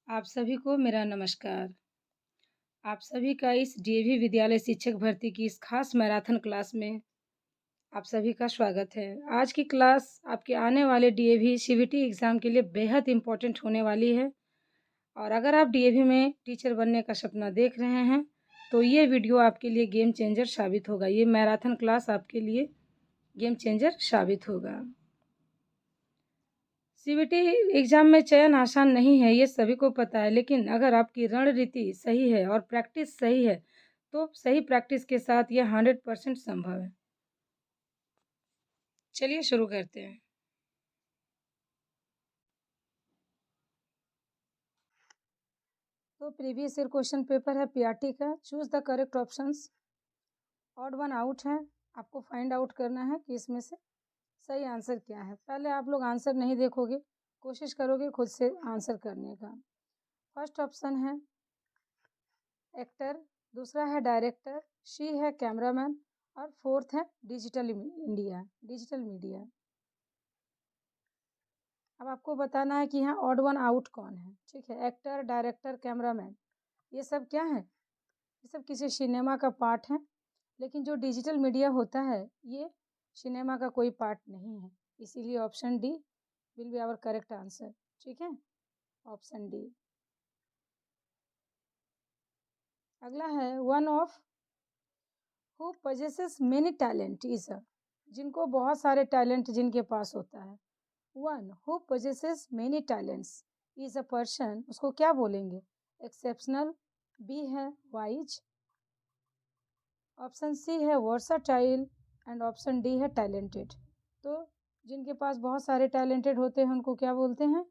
आप सभी को मेरा नमस्कार। आप सभी का इस डीएवी विद्यालय शिक्षक भर्ती की इस खास मैराथन क्लास में आप सभी का स्वागत है। आज की क्लास आपके आने वाले डीएवी सीबीटी एग्ज़ाम के लिए बेहद इम्पोर्टेंट होने वाली है और अगर आप डीएवी में टीचर बनने का सपना देख रहे हैं, तो ये वीडियो आपके लिए गेम चेंजर साबित होगा। ये मैराथन क्लास आपके लिए गेम चेंजर साबित होगा। सीबीटी एग्ज़ाम में चयन आसान नहीं है, ये सभी को पता है, लेकिन अगर आपकी रणनीति सही है और प्रैक्टिस सही है, तो सही प्रैक्टिस के साथ यह 100% संभव है। चलिए शुरू करते हैं। तो प्रीवियस ईयर क्वेश्चन पेपर है पीआरटी का। Choose the correct options. Odd one out है, आपको फाइंड आउट करना है कि इसमें से सही आंसर क्या है। पहले आप लोग आंसर नहीं देखोगे, कोशिश करोगे खुद से आंसर करने का। फर्स्ट ऑप्शन है एक्टर, दूसरा है डायरेक्टर, सी है कैमरामैन और फोर्थ है डिजिटल मीडिया। अब आपको बताना है कि यहाँ ऑड वन आउट कौन है। ठीक है, एक्टर, डायरेक्टर, कैमरामैन, ये सब क्या है? ये सब किसी सिनेमा का पार्ट है, लेकिन जो डिजिटल मीडिया होता है ये सिनेमा का कोई पार्ट नहीं है, इसीलिए option D will be our correct answer. ठीक है, ऑप्शन डी। अगला है one of who possesses many talent is a, जिनको बहुत सारे टैलेंट जिनके पास होता है। One who possesses many talents is a person, उसको क्या बोलेंगे? एक्सेप्शनल, बी है वाइज, ऑप्शन सी है वर्साटाइल एंड ऑप्शन डी है टैलेंटेड। तो जिनके पास बहुत सारे टैलेंटेड होते हैं उनको क्या बोलते हैं?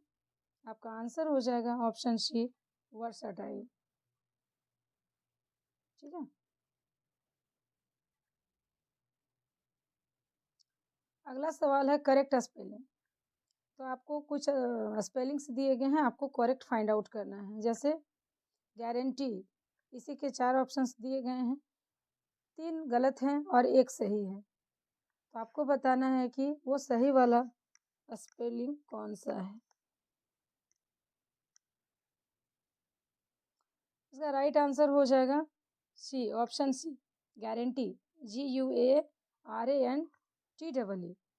आपका आंसर हो जाएगा ऑप्शन सी, वर्साटाइल। ठीक है, अगला सवाल है करेक्ट स्पेलिंग। तो आपको कुछ स्पेलिंग्स दिए गए हैं, आपको करेक्ट फाइंड आउट करना है। जैसे गारंटी, इसी के 4 ऑप्शंस दिए गए हैं, 3 गलत हैं और 1 सही है। तो आपको बताना है कि वो सही वाला स्पेलिंग कौन सा है। इसका राइट आंसर हो जाएगा सी, ऑप्शन सी, गारंटी, GUARANTEE।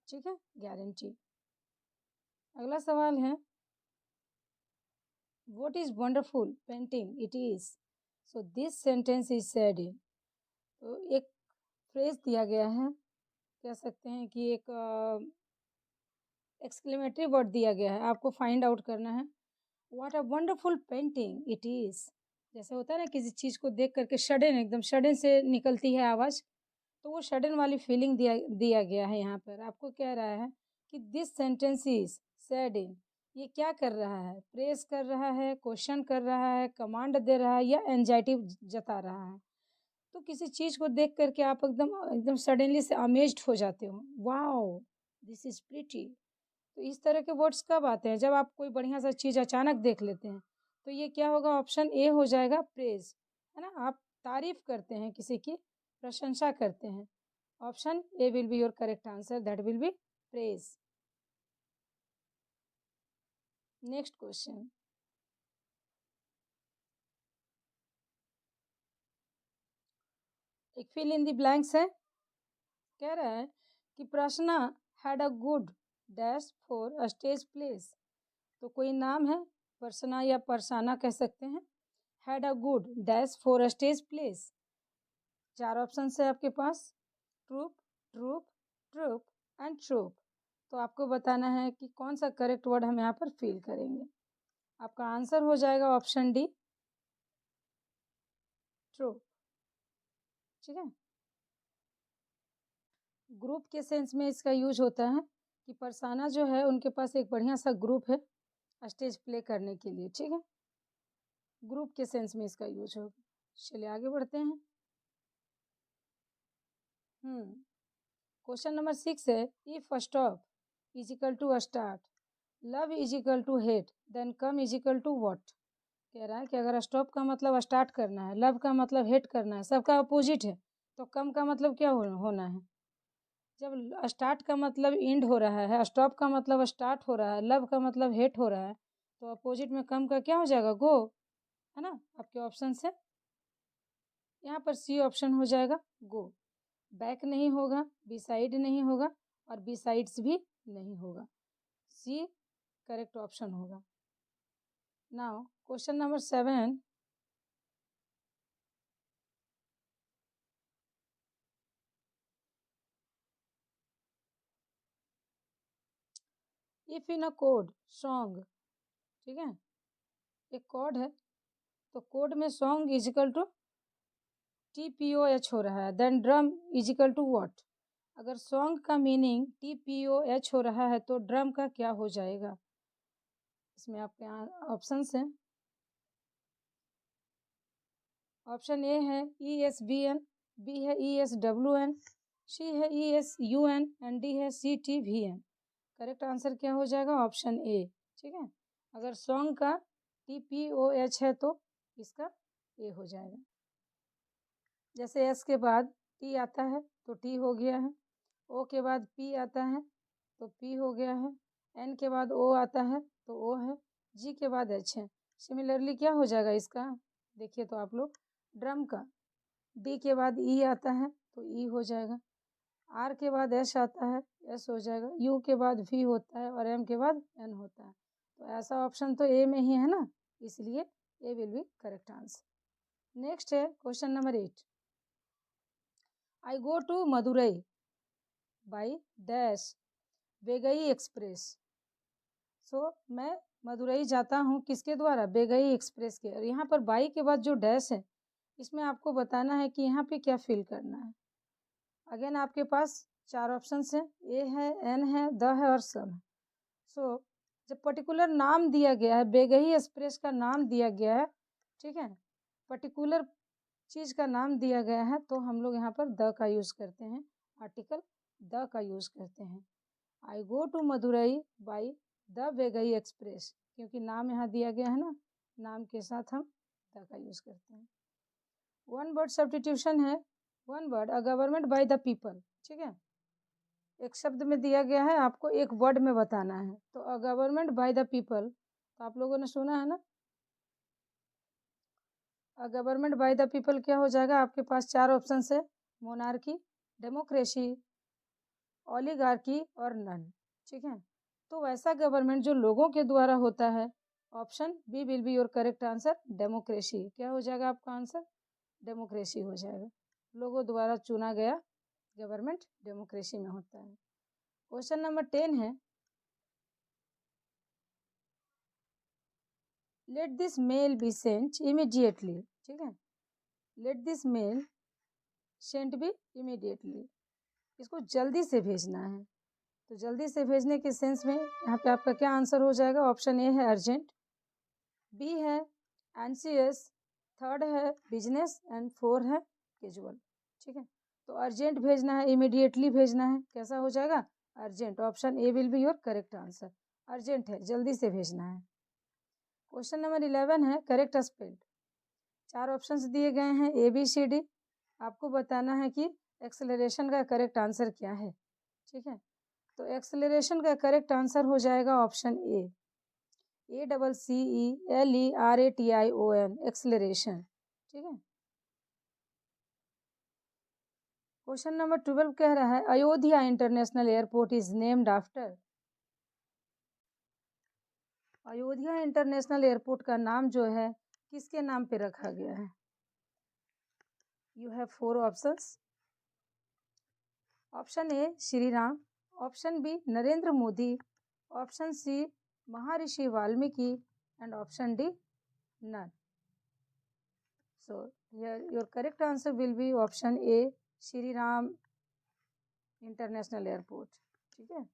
ठीक है, गारंटी। अगला सवाल है what is wonderful painting it is, so this sentence is said in. तो एक फ्रेज दिया गया है, कह सकते हैं कि एक एक्सक्लेमेटरी वर्ड दिया गया है, आपको फाइंड आउट करना है what a wonderful painting it is. जैसे होता है ना, किसी चीज़ को देख करके सडन, एकदम सडन से निकलती है आवाज़, तो वो सडन वाली फीलिंग दिया दिया गया है। यहाँ पर आपको कह रहा है कि this sentence is said in, ये क्या कर रहा है? प्रेस कर रहा है, क्वेश्चन कर रहा है, कमांड दे रहा है या एंजाइटी जता रहा है। तो किसी चीज़ को देख करके आप एकदम एकदम सडनली से अमेज्ड हो जाते हो, वाओ दिस इज प्रिटी। तो इस तरह के वर्ड्स कब आते हैं? जब आप कोई बढ़िया सा चीज़ अचानक देख लेते हैं। तो ये क्या होगा? ऑप्शन ए हो जाएगा, प्रेज, है ना? आप तारीफ करते हैं, किसी की प्रशंसा करते हैं। Option A will be your correct answer, that will be praise. Next question, एक फिल इन द ब्लैंक्स है। कह रहा है कि Prashna had a good dash for a stage place. तो कोई नाम है, पर्सना या परसाना कह सकते हैं, had a good dash for a stage place. 4 option है आपके पास, troop, troop, troop and troop. तो आपको बताना है कि कौन सा करेक्ट वर्ड हम यहाँ पर फिल करेंगे। आपका आंसर हो जाएगा ऑप्शन डी, ट्रूप। ठीक है, ग्रुप के सेंस में इसका यूज होता है कि परसाना जो है उनके पास एक बढ़िया सा ग्रुप है स्टेज प्ले करने के लिए। ठीक है, ग्रुप के सेंस में इसका यूज होगा। चलिए आगे बढ़ते हैं। क्वेश्चन नंबर 6 है if stop is equal to start, love is equal to hate, then come is equal to what. कह रहा है कि अगर स्टॉप का मतलब स्टार्ट करना है, लव का मतलब हेट करना है, सबका अपोजिट है, तो कम का मतलब क्या होना है? जब स्टार्ट का मतलब एंड हो रहा है, स्टॉप का मतलब स्टार्ट हो रहा है, लव का मतलब हेट हो रहा है, तो अपोजिट में कम का क्या हो जाएगा, गो, है ना। आपके ऑप्शन है यहाँ पर सी ऑप्शन हो जाएगा, गो। बैक नहीं होगा, बी साइड नहीं होगा और बी साइड्स भी नहीं होगा, सी करेक्ट ऑप्शन होगा। Now question number 7, if in a code song, ठीक है, एक कोड है, तो कोड में सॉन्ग इजिकल टू TPOH हो रहा है, then drum is equal to what. अगर सॉन्ग का मीनिंग TPOH हो रहा है तो ड्रम का क्या हो जाएगा। इसमें आपके यहाँ ऑप्शंस हैं। ऑप्शन ए है ESBN, बी है ESWN, सी है ESUN एंड डी है CTVN। करेक्ट आंसर क्या हो जाएगा, ऑप्शन ए। ठीक है, अगर सॉन्ग का TPOH है तो इसका ए हो जाएगा। जैसे एस के बाद टी आता है तो टी हो गया है, ओ के बाद पी आता है तो पी हो गया है, एन के बाद ओ आता है तो ओ है, जी के बाद एच है। सिमिलरली क्या हो जाएगा इसका, देखिए तो आप लोग, ड्रम का डी के बाद ई आता है तो ई हो जाएगा, आर के बाद एस आता है, एस हो जाएगा, यू के बाद वी होता है और एम के बाद एन होता है। तो ऐसा ऑप्शन तो ए में ही है ना, इसलिए A will be correct answer. Next है question number 8, I go to Madurai by dash Vaigai express. So मैं मदुरई जाता हूँ किसके द्वारा, बेगई एक्सप्रेस के। और यहाँ पर बाई के बाद जो डैश है इसमें आपको बताना है कि यहाँ पे क्या फिल करना है। अगेन आपके पास 4 ऑप्शंस हैं, ए है, एन है, द है और सम है। सो जब पर्टिकुलर नाम दिया गया है, बेगई एक्सप्रेस का नाम दिया गया है, ठीक है, पर्टिकुलर चीज़ का नाम दिया गया है तो हम लोग यहाँ पर द का यूज़ करते हैं, आर्टिकल द का यूज़ करते हैं। I go to Madurai by the Vaigai express, क्योंकि नाम यहाँ दिया गया है ना, नाम के साथ हम द का यूज़ करते हैं। वन वर्ड सब्स्टिट्यूशन है, one word a government by the people. ठीक है, एक शब्द में दिया गया है, आपको एक वर्ड में बताना है, तो a government by the people, तो आप लोगों ने सुना है ना, a government by the people क्या हो जाएगा। आपके पास 4 ऑप्शन है, मोनार्की, डेमोक्रेसी, ओलिगार्की और नन। ठीक है, तो वैसा गवर्नमेंट जो लोगों के द्वारा होता है, option B will be your correct answer, democracy. क्या हो जाएगा आपका आंसर, डेमोक्रेसी हो जाएगा। लोगों द्वारा चुना गया गवर्नमेंट डेमोक्रेसी में होता है। क्वेश्चन नंबर 10 है, let this mail be sent immediately. ठीक है, let this mail sent be immediately, इसको जल्दी से भेजना है। तो जल्दी से भेजने के सेंस में यहाँ पे आपका क्या आंसर हो जाएगा, ऑप्शन ए है अर्जेंट, बी है एंसियस, थर्ड है बिजनेस एंड 4 है कैजुअल। ठीक है, तो अर्जेंट भेजना है, इमीडिएटली भेजना है, कैसा हो जाएगा, urgent. Option A will be your correct answer, urgent है, जल्दी से भेजना है। क्वेश्चन नंबर 11 है, करेक्ट स्पेल्ड। 4 ऑप्शंस दिए गए हैं, ए बी सी डी। आपको बताना है कि एक्सेलरेशन का करेक्ट आंसर क्या है। ठीक है, तो एक्सेलरेशन का करेक्ट आंसर हो जाएगा ऑप्शन ए, ACCELERATION, एक्सेलरेशन। ठीक है, क्वेश्चन नंबर 12 कह रहा है, Ayodhya international airport is named after. Ayodhya international airport का नाम जो है किसके नाम पे रखा गया है। You have 4 options, option A Shri Ram, option B Narendra Modi, option C Maharshi Valmiki and option D none. So your correct answer will be option A, Shri Ram international airport. ठीक है,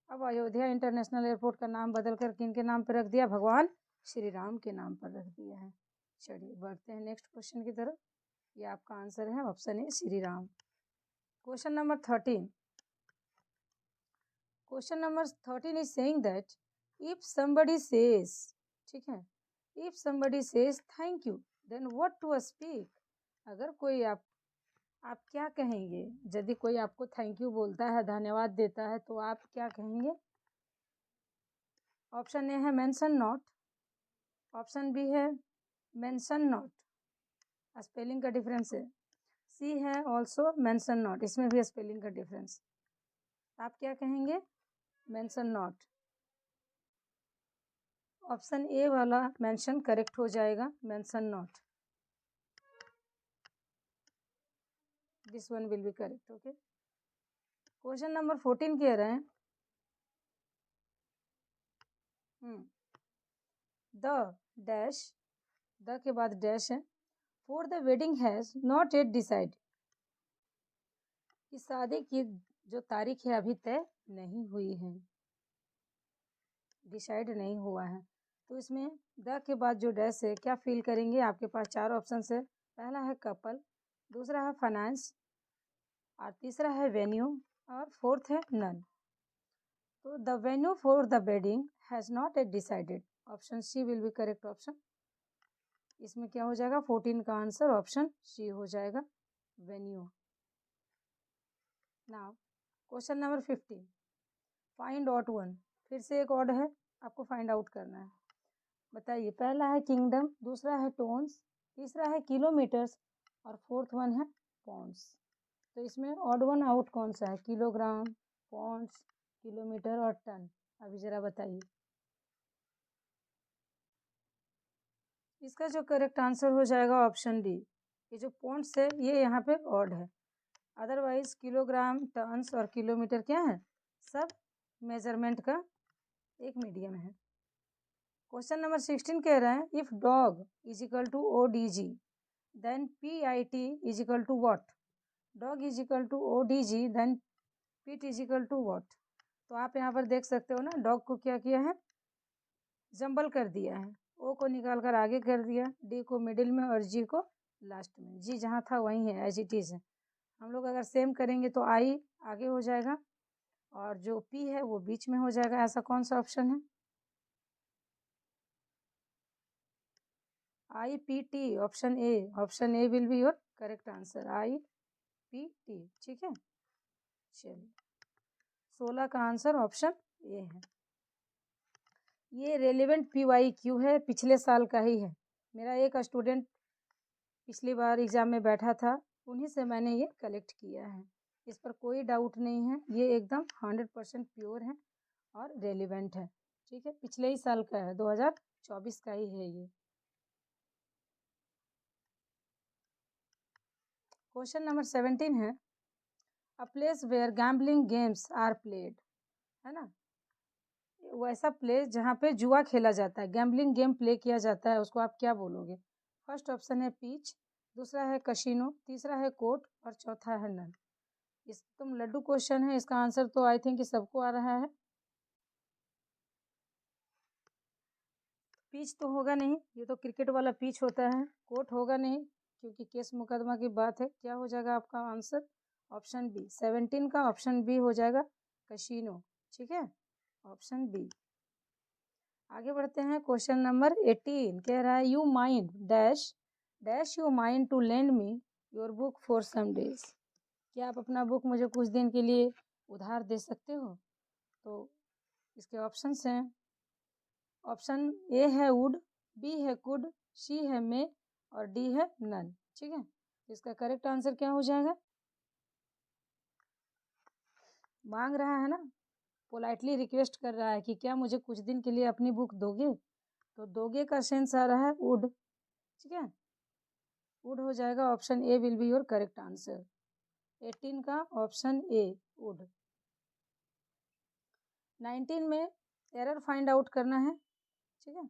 अब अयोध्या इंटरनेशनल एयरपोर्ट का नाम बदलकर किन के नाम पर रख दिया, भगवान श्री राम के नाम पर रख दिया है। चलिए बढ़ते हैं नेक्स्ट क्वेश्चन की तरफ। ये आपका आंसर है option A, Shri Ram. Question number 13, question number 13 is saying that if somebody says, ठीक है, if somebody says thank you then what to speak. अगर कोई आप क्या कहेंगे, यदि कोई आपको थैंक यू बोलता है, धन्यवाद देता है, तो आप क्या कहेंगे। ऑप्शन ए है मेंशन नॉट, ऑप्शन बी है मेंशन नॉट, स्पेलिंग का डिफरेंस है। सी है ऑल्सो मेंशन नॉट, इसमें भी स्पेलिंग का डिफरेंस। आप क्या कहेंगे? Mention not. ऑप्शन ए वाला मेंशन करेक्ट हो जाएगा, mention not, this one will be correct. Okay, question number 14 कह रहे हैं द डैश, द के बाद डैश है, for the wedding has not yet decide, कि शादी की जो तारीख है अभी तय नहीं हुई है, डिसाइड नहीं हुआ है। तो इसमें द के बाद जो डैश है क्या फील करेंगे? आपके पास चार ऑप्शन है। पहला है कपल, दूसरा है फाइनेंस, और तीसरा है वेन्यू, और फोर्थ है नन। तो the venue for the wedding has not yet decided, option C will be correct option. इसमें क्या हो जाएगा? 14 का आंसर ऑप्शन सी हो जाएगा, venue. Now question number 15, find out one, फिर से एक ऑड है, आपको फाइंड आउट करना है। बताइए, पहला है किंगडम, दूसरा है टोन्स, तीसरा है किलोमीटर्स, और फोर्थ वन है पॉन्ड्स। तो इसमें ऑड वन आउट कौन सा है? किलोग्राम, पॉन्ड्स, किलोमीटर और टन। अभी जरा बताइए। इसका जो करेक्ट आंसर हो जाएगा ऑप्शन डी। ये जो पॉन्ड्स है ये यहाँ पे ऑड है, अदरवाइज किलोग्राम, टन्स और किलोमीटर क्या है? सब मेजरमेंट का एक मीडियम है। क्वेश्चन नंबर 16 कह रहे हैं if dog is equal to O D G then P I T is equal to what? Dog is equal to O D G then pit is equal to what? तो आप यहाँ पर देख सकते हो ना, डॉग को क्या किया है? जंबल कर दिया है, ओ को निकाल कर आगे कर दिया, डी को मिडिल में और जी को लास्ट में। जी जहाँ था वहीं है, एज इट इज़ है। हम लोग अगर सेम करेंगे तो आई आगे हो जाएगा और जो पी है वो बीच में हो जाएगा। ऐसा कौन सा ऑप्शन है? I P T, option A, option A will be your correct answer, I P T. ठीक है, चलिए 16 का आंसर ऑप्शन ए है। ये रेलिवेंट पी वाई क्यू है, पिछले साल का ही है। मेरा एक स्टूडेंट पिछली बार एग्ज़ाम में बैठा था, उन्हीं से मैंने ये कलेक्ट किया है। इस पर कोई डाउट नहीं है, ये एकदम 100% प्योर है और रेलिवेंट है। ठीक है, पिछले ही साल का है, 2024 का ही है ये। क्वेश्चन नंबर 17 है a place where gambling games are played, है ना? वैसा प्लेस जहाँ पे जुआ खेला जाता है, गैम्बलिंग गेम प्ले किया जाता है, उसको आप क्या बोलोगे? फर्स्ट ऑप्शन है पीच, दूसरा है कशिनो, तीसरा है कोर्ट और चौथा है नन। एकदम लड्डू क्वेश्चन है, इसका आंसर तो आई थिंक सबको आ रहा है। पिच तो होगा नहीं, ये तो क्रिकेट वाला पिच होता है। कोर्ट होगा नहीं क्योंकि केस मुकदमा की बात है। क्या हो जाएगा आपका आंसर? ऑप्शन बी, 17 का ऑप्शन बी हो जाएगा, कशिनो। ठीक है, ऑप्शन बी। आगे बढ़ते हैं, क्वेश्चन नंबर 18 कह रहा है you mind dash dash you mind to lend me your book for some days. क्या आप अपना बुक मुझे कुछ दिन के लिए उधार दे सकते हो? तो इसके ऑप्शंस हैं, ऑप्शन ए है वुड, बी है कुड, सी है मे और डी है नन। ठीक है, तो इसका करेक्ट आंसर क्या हो जाएगा? मांग रहा है ना, पोलाइटली रिक्वेस्ट कर रहा है कि क्या मुझे कुछ दिन के लिए अपनी बुक दोगे? तो दोगे का सेंस आ रहा है वुड। ठीक है, वुड हो जाएगा, option A will be your correct answer, 18 का ऑप्शन ए वुड। 19 में एरर फाइंड आउट करना है। ठीक है,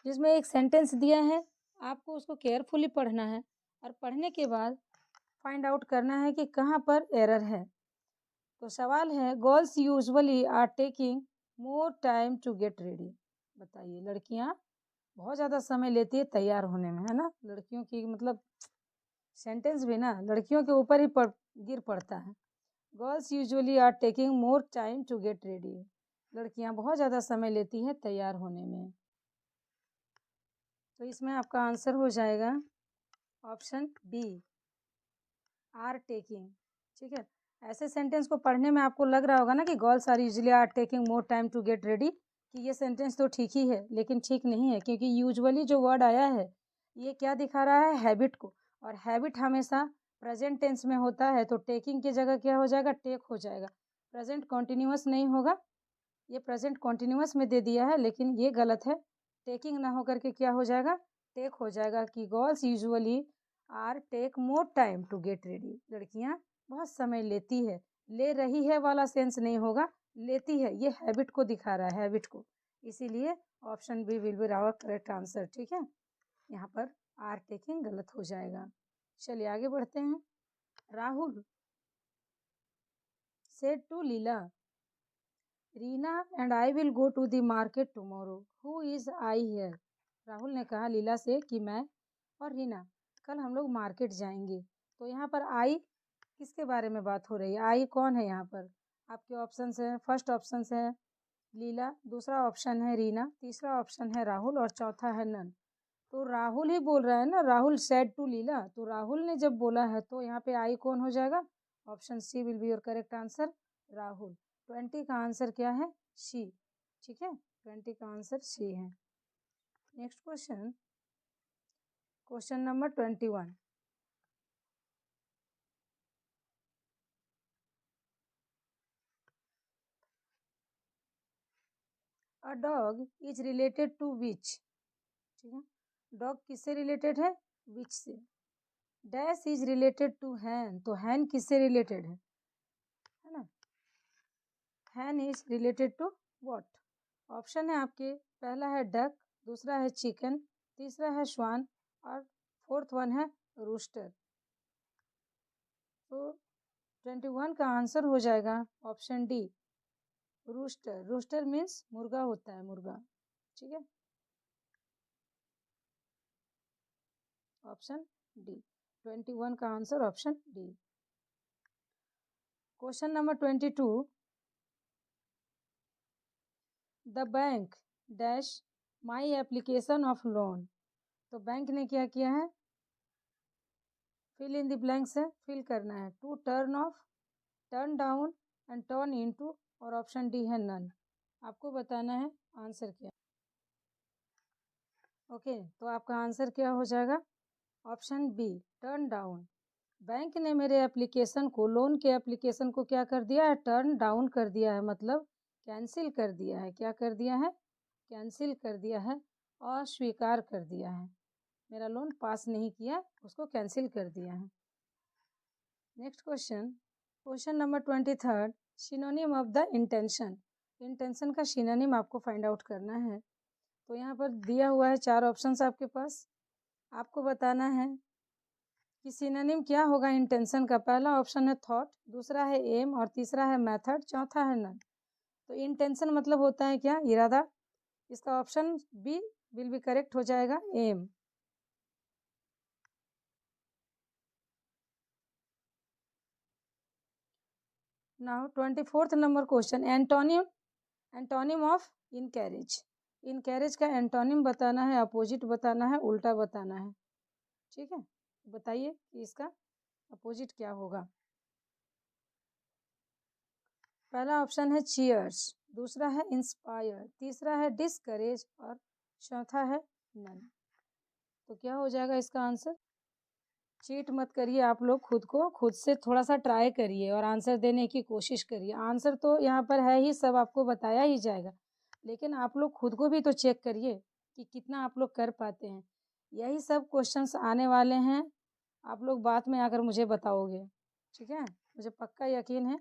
जिसमें एक सेंटेंस दिया है, आपको उसको केयरफुली पढ़ना है और पढ़ने के बाद फाइंड आउट करना है कि कहाँ पर एरर है। तो सवाल है girls usually are taking more time to get ready. बताइए, लड़कियाँ बहुत ज़्यादा समय लेती है तैयार होने में, है ना? लड़कियों की मतलब सेंटेंस भी ना लड़कियों के ऊपर ही गिर पड़ता है। Girls usually are taking more time to get ready, लड़कियाँ बहुत ज़्यादा समय लेती हैं तैयार होने में। तो इसमें आपका आंसर हो जाएगा ऑप्शन बी, आर टेकिंग। ठीक है, ऐसे सेंटेंस को पढ़ने में आपको लग रहा होगा ना कि girls are usually are taking more time to get ready, कि ये सेंटेंस तो ठीक ही है, लेकिन ठीक नहीं है, क्योंकि यूजुअली जो वर्ड आया है ये क्या दिखा रहा है, हैबिट को। और हैबिट हमेशा प्रेजेंट टेंस में होता है, तो टेकिंग की जगह क्या हो जाएगा, टेक हो जाएगा। प्रेजेंट कॉन्टिन्यूअस नहीं होगा, ये प्रेजेंट कॉन्टिन्यूअस में दे दिया है, लेकिन ये गलत है। टेकिंग ना होकर के क्या हो जाएगा, टेक हो जाएगा। कि girls usually are take more time to get ready, लड़कियां बहुत समय लेती है। ले रही है वाला सेंस नहीं होगा, लेती है, ये हैबिट को दिखा रहा है, हैबिट को। इसीलिए option B will be our correct answer. ठीक है, यहाँ पर आर टेकिंग गलत हो जाएगा। चलिए आगे बढ़ते हैं। Rahul said to Leela, Reena and I will go to the market tomorrow, who is I here. Rahul ने कहा लीला से कि मैं और रीना कल हम लोग मार्केट जाएंगे। तो यहाँ पर आई किसके बारे में बात हो रही है, आई कौन है यहाँ पर? आपके ऑप्शन है, फर्स्ट ऑप्शन है लीला, दूसरा ऑप्शन है रीना, तीसरा ऑप्शन है राहुल और चौथा है नन। तो राहुल ही बोल रहा है ना, राहुल सेड टू लीला, तो राहुल ने जब बोला है तो यहाँ पे आई कौन हो जाएगा? Option C will be your correct answer, Rahul. 20 का आंसर क्या है? सी। ठीक है, 20 का आंसर सी है। Next question, question number 21। A dog is related to which. ठीक है, डॉग किससे रिलेटेड है? विच से। Dash is related to hen, तो हैन किससे रिलेटेड है ना? Hen is related to what? Option है आपके, पहला है डक, दूसरा है चिकन, तीसरा है श्वान और फोर्थ वन है रूस्टर। तो 21 का आंसर हो जाएगा option D, rooster. Rooster means मुर्गा होता है, मुर्गा। ठीक है, ऑप्शन डी, 21 का answer option D. Question number 22। The bank dash my application of loan. तो बैंक ने क्या किया है, फिल इन द ब्लैंक्स है, फिल करना है। To turn off, turn down and turn into, और ऑप्शन डी है नन। आपको बताना है आंसर क्या। ओके, तो आपका आंसर क्या हो जाएगा? Option B, turn down. Bank ने मेरे एप्लीकेशन को, लोन के एप्लीकेशन को क्या कर दिया है, टर्न डाउन कर दिया है, मतलब कैंसिल कर दिया है। क्या कर दिया है? कैंसिल कर दिया है, अस्वीकार कर दिया है। मेरा लोन पास नहीं किया, उसको कैंसिल कर दिया है। Next question, question number 23। Synonym of the intention. Intention का सिनोनिम आपको फाइंड आउट करना है। तो यहाँ पर दिया हुआ है 4 ऑप्शंस आपके पास। आपको बताना है कि सिनोनिम क्या होगा इंटेंशन का। पहला ऑप्शन है थॉट, दूसरा है एम और तीसरा है मेथड, चौथा है नन। तो इंटेंशन मतलब होता है क्या, इरादा। इसका option B will be correct हो जाएगा, aim. Now 24th number question, antonym, antonym of encourage. Encourage का एंटोनिम बताना है, अपोजिट बताना है, उल्टा बताना है। ठीक है, बताइए कि इसका अपोजिट क्या होगा। पहला ऑप्शन है चीयर्स, दूसरा है इंस्पायर, तीसरा है डिस्करेज और चौथा है नन। तो क्या हो जाएगा इसका आंसर? चीट मत करिए आप लोग, खुद को खुद से थोड़ा सा ट्राई करिए और आंसर देने की कोशिश करिए। आंसर तो यहाँ पर है ही, सब आपको बताया ही जाएगा, लेकिन आप लोग खुद को भी तो चेक करिए कि कितना आप लोग कर पाते हैं। यही सब क्वेश्चंस आने वाले हैं, आप लोग बाद में आकर मुझे बताओगे। ठीक है, मुझे पक्का यकीन है।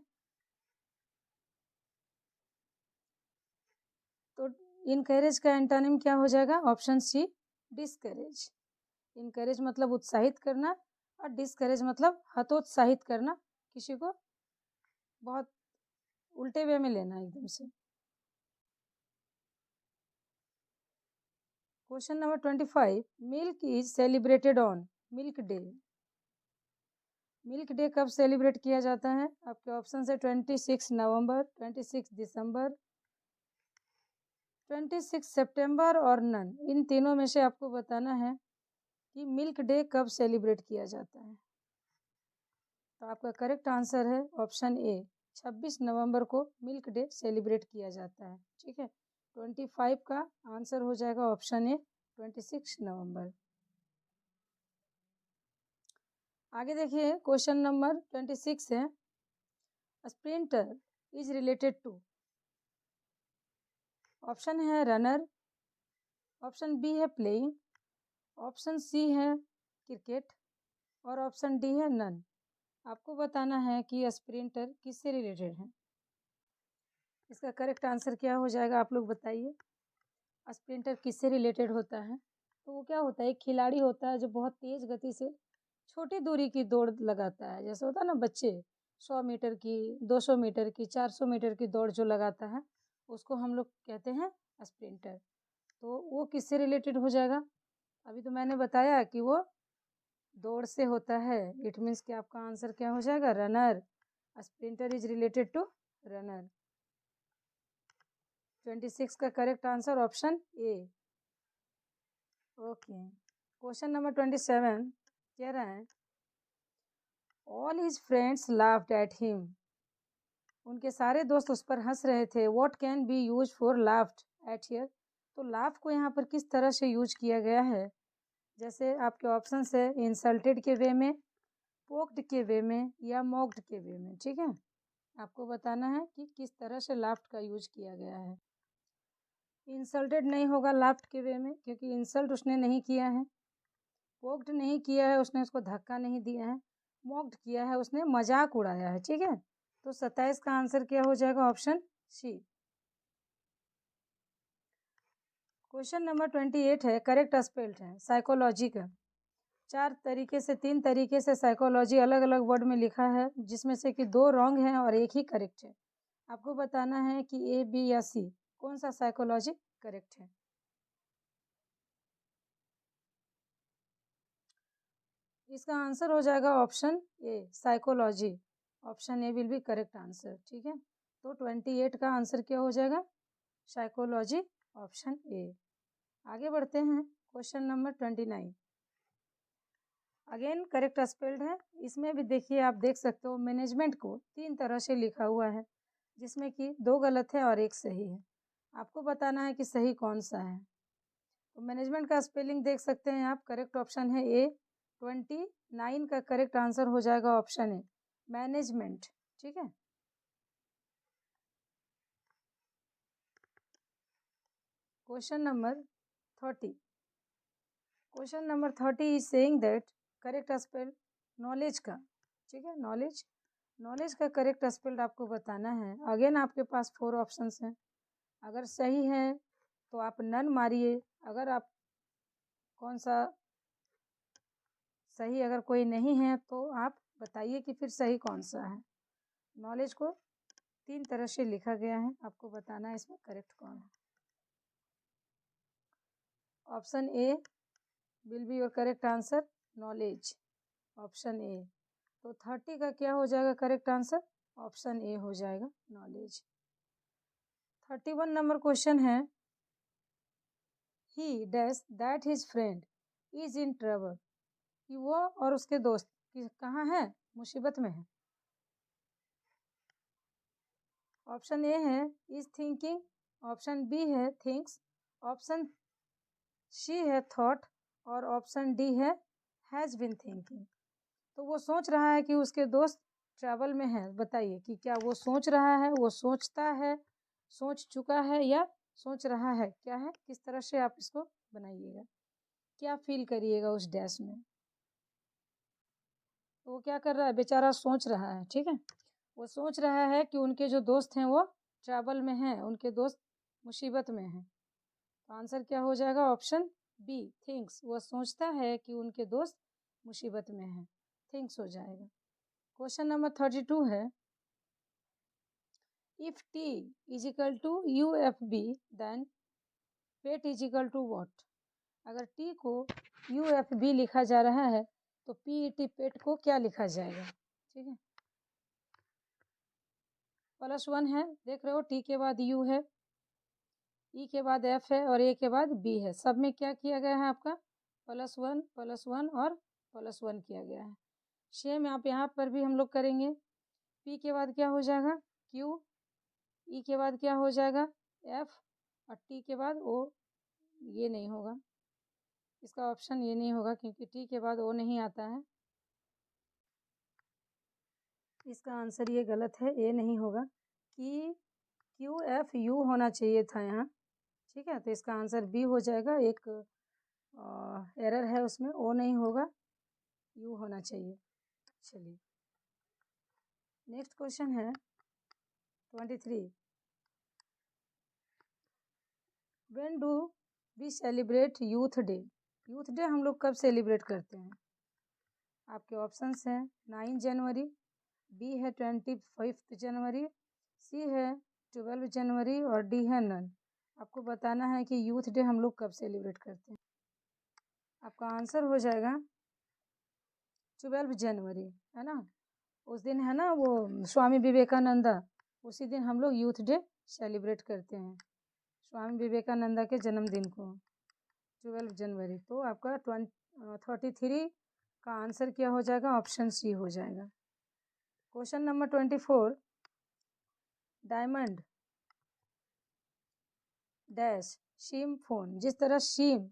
तो इनकरेज का एंटोनिम क्या हो जाएगा? ऑप्शन सी, डिस्करेज। इनकरेज मतलब उत्साहित करना और डिस्करेज मतलब हतोत्साहित करना, किसी को बहुत उल्टे वे में लेना एकदम से। Question number 25। Milk is celebrated on, milk day. Milk day कब सेलिब्रेट किया जाता है? आपके ऑप्शन है 26 नवंबर, 26 दिसंबर, 26 सितंबर और नन। इन तीनों में से आपको बताना है कि मिल्क डे कब सेलिब्रेट किया जाता है। तो आपका करेक्ट आंसर है ऑप्शन ए, 26 नवंबर को मिल्क डे सेलिब्रेट किया जाता है। ठीक है, 25 का आंसर हो जाएगा ऑप्शन ए 26 नवंबर। आगे देखिए क्वेश्चन नंबर 26 है, sprinter is related to. Option है रनर, ऑप्शन बी है प्लेइंग, ऑप्शन सी है क्रिकेट और ऑप्शन डी है नन। आपको बताना है कि स्प्रिंटर किससे रिलेटेड है। इसका करेक्ट आंसर क्या हो जाएगा आप लोग बताइए। स्प्रिंटर किससे रिलेटेड होता है? तो वो क्या होता है, एक खिलाड़ी होता है जो बहुत तेज गति से छोटी दूरी की दौड़ लगाता है। जैसे होता है ना बच्चे 100 मीटर की, 200 मीटर की, 400 मीटर की दौड़ जो लगाता है उसको हम लोग कहते हैं स्प्रिंटर। तो वो किससे रिलेटेड हो जाएगा? अभी तो मैंने बताया कि वो दौड़ से होता है। इट मीन्स कि आपका आंसर क्या हो जाएगा? Runner. Sprinter is related to runner. 26 का correct answer option A. Okay, question number 27 कह रहा है all his friends laughed at him. उनके सारे दोस्त उस पर हंस रहे थे। What can be use for laughed at here. तो लाफ को यहाँ पर किस तरह से यूज किया गया है? जैसे आपके ऑप्शन है इंसल्टेड के वे में, पोक्ड के वे में या मॉक्ड के वे में। ठीक है, आपको बताना है कि किस तरह से लाफ्ट का यूज किया गया है। इंसल्टेड नहीं होगा लाफ्ट के वे में, क्योंकि इंसल्ट उसने नहीं किया है। पोक्ड नहीं किया है, उसने उसको धक्का नहीं दिया है। मॉक्ड किया है, उसने मजाक उड़ाया है। ठीक है, तो 27 का आंसर क्या हो जाएगा? ऑप्शन सी। क्वेश्चन नंबर 28 है, करेक्ट स्पेल्ड है साइकोलॉजी का। 3 तरीके से साइकोलॉजी अलग अलग वर्ड में लिखा है, जिसमें से कि 2 रॉन्ग हैं और 1 ही करेक्ट है। आपको बताना है कि ए, बी या सी कौन सा साइकोलॉजी करेक्ट है। इसका आंसर हो जाएगा option A psychology. Option A will be correct answer. ठीक है, तो 28 का आंसर क्या हो जाएगा? Psychology, option A. आगे बढ़ते हैं, question number 29 again correct spelled है। इसमें भी देखिए, आप देख सकते हो मैनेजमेंट को 3 तरह से लिखा हुआ है, जिसमें कि 2 गलत है और 1 सही है। आपको बताना है कि सही कौन सा है। तो मैनेजमेंट का स्पेलिंग देख सकते हैं आप, करेक्ट ऑप्शन है ए। 29 का करेक्ट आंसर हो जाएगा ऑप्शन ए मैनेजमेंट। ठीक है, question number 30। Question number 30 is saying that correct spell knowledge का। ठीक है, नॉलेज का करेक्ट स्पेल्ड आपको बताना है। अगेन आपके पास 4 ऑप्शंस हैं। अगर सही है तो आप नन मारिए, अगर आप कौन सा सही, अगर कोई नहीं है तो आप बताइए कि फिर सही कौन सा है। नॉलेज को 3 तरह से लिखा गया है, आपको बताना है इसमें करेक्ट कौन है। Option A will be your correct answer, knowledge, option A. तो 30 का क्या हो जाएगा करेक्ट आंसर? ऑप्शन ए हो जाएगा नॉलेज। 31 नंबर क्वेश्चन है, ही dash that his friend is in trouble. कि वो और उसके दोस्त कहाँ है? मुसीबत में है। ऑप्शन ए है इज थिंकिंग, ऑप्शन बी है थिंक्स, ऑप्शन सी है थॉट और ऑप्शन डी है हैज बीन थिंकिंग। तो वो सोच रहा है कि उसके दोस्त ट्रैवल में है। बताइए कि क्या वो सोच रहा है, वो सोचता है, सोच चुका है या सोच रहा है? क्या है, किस तरह से आप इसको बनाइएगा, क्या फील करिएगा उस डैश में। तो वो क्या कर रहा है बेचारा? सोच रहा है। ठीक है, वो सोच रहा है कि उनके जो दोस्त हैं वो ट्रैवल में हैं, उनके दोस्त मुसीबत में हैं। तो आंसर क्या हो जाएगा? Option B thinks. वो सोचता है कि उनके दोस्त मुसीबत में हैं, थिंक्स हो जाएगा। क्वेश्चन नंबर 32 है, if T is equal to U F B then pet is equal to what. अगर टी को यू एफ बी लिखा जा रहा है तो पी ई टी पेट को क्या लिखा जाएगा? ठीक है, +1 है, देख रहे हो, टी के बाद यू है, ई के बाद एफ है और ए के बाद बी है। सब में क्या किया गया है आपका? +1 और +1 किया गया है। सेम आप यहाँ पर भी हम लोग करेंगे। पी के बाद क्या हो जाएगा? क्यू, ई के बाद क्या हो जाएगा? एफ और टी के बाद ओ, ये नहीं होगा, इसका ऑप्शन ये नहीं होगा क्योंकि टी के बाद ओ नहीं आता है। इसका आंसर ये गलत है, ए नहीं होगा कि क्यू एफ यू होना चाहिए था यहाँ। ठीक है, तो इसका आंसर बी हो जाएगा। एक एरर है उसमें, ओ नहीं होगा, यू होना चाहिए। चलिए नेक्स्ट क्वेश्चन है 23। When do we celebrate youth day? Youth day हम लोग कब सेलिब्रेट करते हैं? आपके ऑप्शंस हैं 9 जनवरी, बी है 25 जनवरी, सी है 12 जनवरी और डी है नन। आपको बताना है कि यूथ डे हम लोग कब सेलिब्रेट करते हैं। आपका आंसर हो जाएगा 12 जनवरी, है ना। उस दिन है ना वो स्वामी विवेकानंदा, उसी दिन हम लोग यूथ डे सेलिब्रेट करते हैं, स्वामी विवेकानंदा के जन्मदिन को, 12 जनवरी। तो आपका 33 का आंसर क्या हो जाएगा? ऑप्शन सी हो जाएगा। Question number 24। Diamond dash shim phone. जिस तरह शिम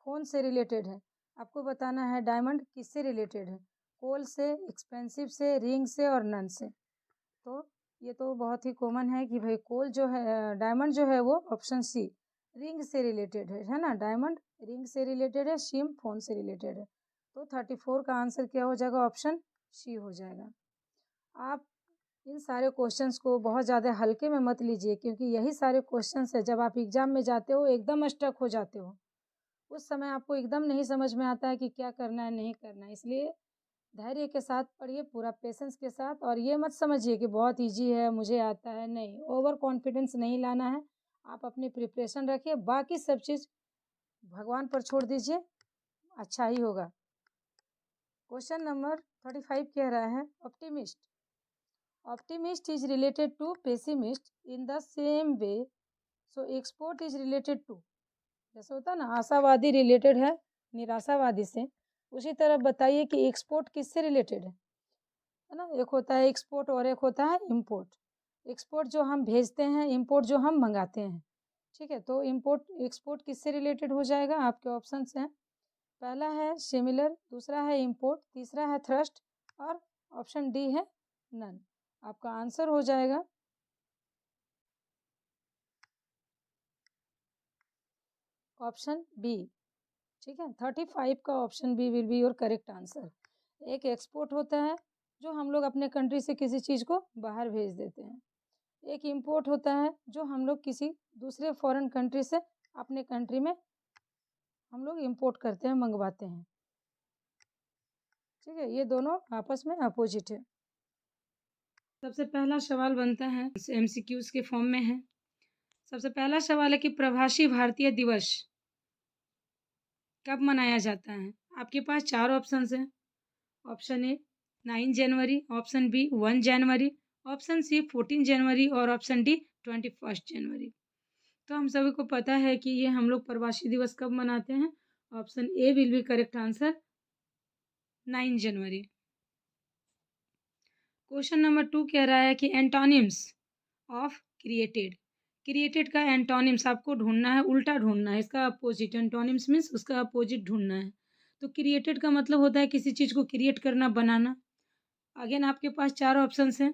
फोन से रिलेटेड है, आपको बताना है डायमंड किससे रिलेटेड है? कोल से, एक्सपेंसिव से, रिंग से और नन से। तो ये तो बहुत ही कॉमन है कि भाई कोल जो है, डायमंड जो है वो ऑप्शन सी रिंग से रिलेटेड है ना। डायमंड रिंग से रिलेटेड है, शिम फोन से रिलेटेड है। तो 34 का आंसर क्या हो जाएगा? ऑप्शन सी हो जाएगा। आप इन सारे क्वेश्चंस को बहुत ज़्यादा हल्के में मत लीजिए, क्योंकि यही सारे क्वेश्चंस है जब आप एग्जाम में जाते हो एकदम स्टक हो जाते हो, उस समय आपको एकदम नहीं समझ में आता है कि क्या करना है नहीं करना है। इसलिए धैर्य के साथ पढ़िए, पूरा पेशेंस के साथ। और ये मत समझिए कि बहुत इजी है, मुझे आता है, नहीं, ओवर कॉन्फिडेंस नहीं लाना है। आप अपनी प्रिपरेशन रखिए, बाकी सब चीज़ भगवान पर छोड़ दीजिए, अच्छा ही होगा। क्वेश्चन नंबर 35 कह रहा है optimist. Optimist is related to pessimist in the same way, so export is related to. जैसे होता है ना, आशावादी रिलेटेड है निराशावादी से, उसी तरह बताइए कि एक्सपोर्ट किससे रिलेटेड है ना। एक होता है एक्सपोर्ट और एक होता है इंपोर्ट। एक्सपोर्ट जो हम भेजते हैं, इंपोर्ट जो हम मंगाते हैं। ठीक है, तो इंपोर्ट एक्सपोर्ट किससे रिलेटेड हो जाएगा? आपके ऑप्शंस हैं, पहला है सिमिलर, दूसरा है इंपोर्ट, तीसरा है थ्रस्ट और ऑप्शन डी है नन। आपका आंसर हो जाएगा ऑप्शन बी। ठीक है, 35 का option B will be your correct answer. एक एक्सपोर्ट होता है जो हम लोग अपने कंट्री से किसी चीज़ को बाहर भेज देते हैं, एक इंपोर्ट होता है जो हम लोग किसी दूसरे फॉरेन कंट्री से अपने कंट्री में हम लोग इंपोर्ट करते हैं, मंगवाते हैं। ठीक है, ये दोनों आपस में अपोजिट है। सबसे पहला सवाल बनता है, एमसीक्यूज के फॉर्म में है। सबसे पहला सवाल है कि प्रवासी भारतीय दिवस कब मनाया जाता है? आपके पास 4 ऑप्शंस हैं। ऑप्शन ए 9 जनवरी, ऑप्शन बी 1 जनवरी, ऑप्शन सी 14 जनवरी और ऑप्शन डी 21 जनवरी। तो हम सभी को पता है कि ये हम लोग प्रवासी दिवस कब मनाते हैं। Option A will be correct answer, 9 January. Question number 2 कह रहा है कि एंटोनिम्स ऑफ क्रिएटेड। क्रिएटेड का एंटोनिम्स आपको ढूंढना है, उल्टा ढूंढना है, इसका अपोजिट। एंटोनिम्स मीन्स उसका अपोजिट ढूंढना है। तो क्रिएटेड का मतलब होता है किसी चीज़ को क्रिएट करना, बनाना। अगेन आपके पास 4 ऑप्शंस हैं।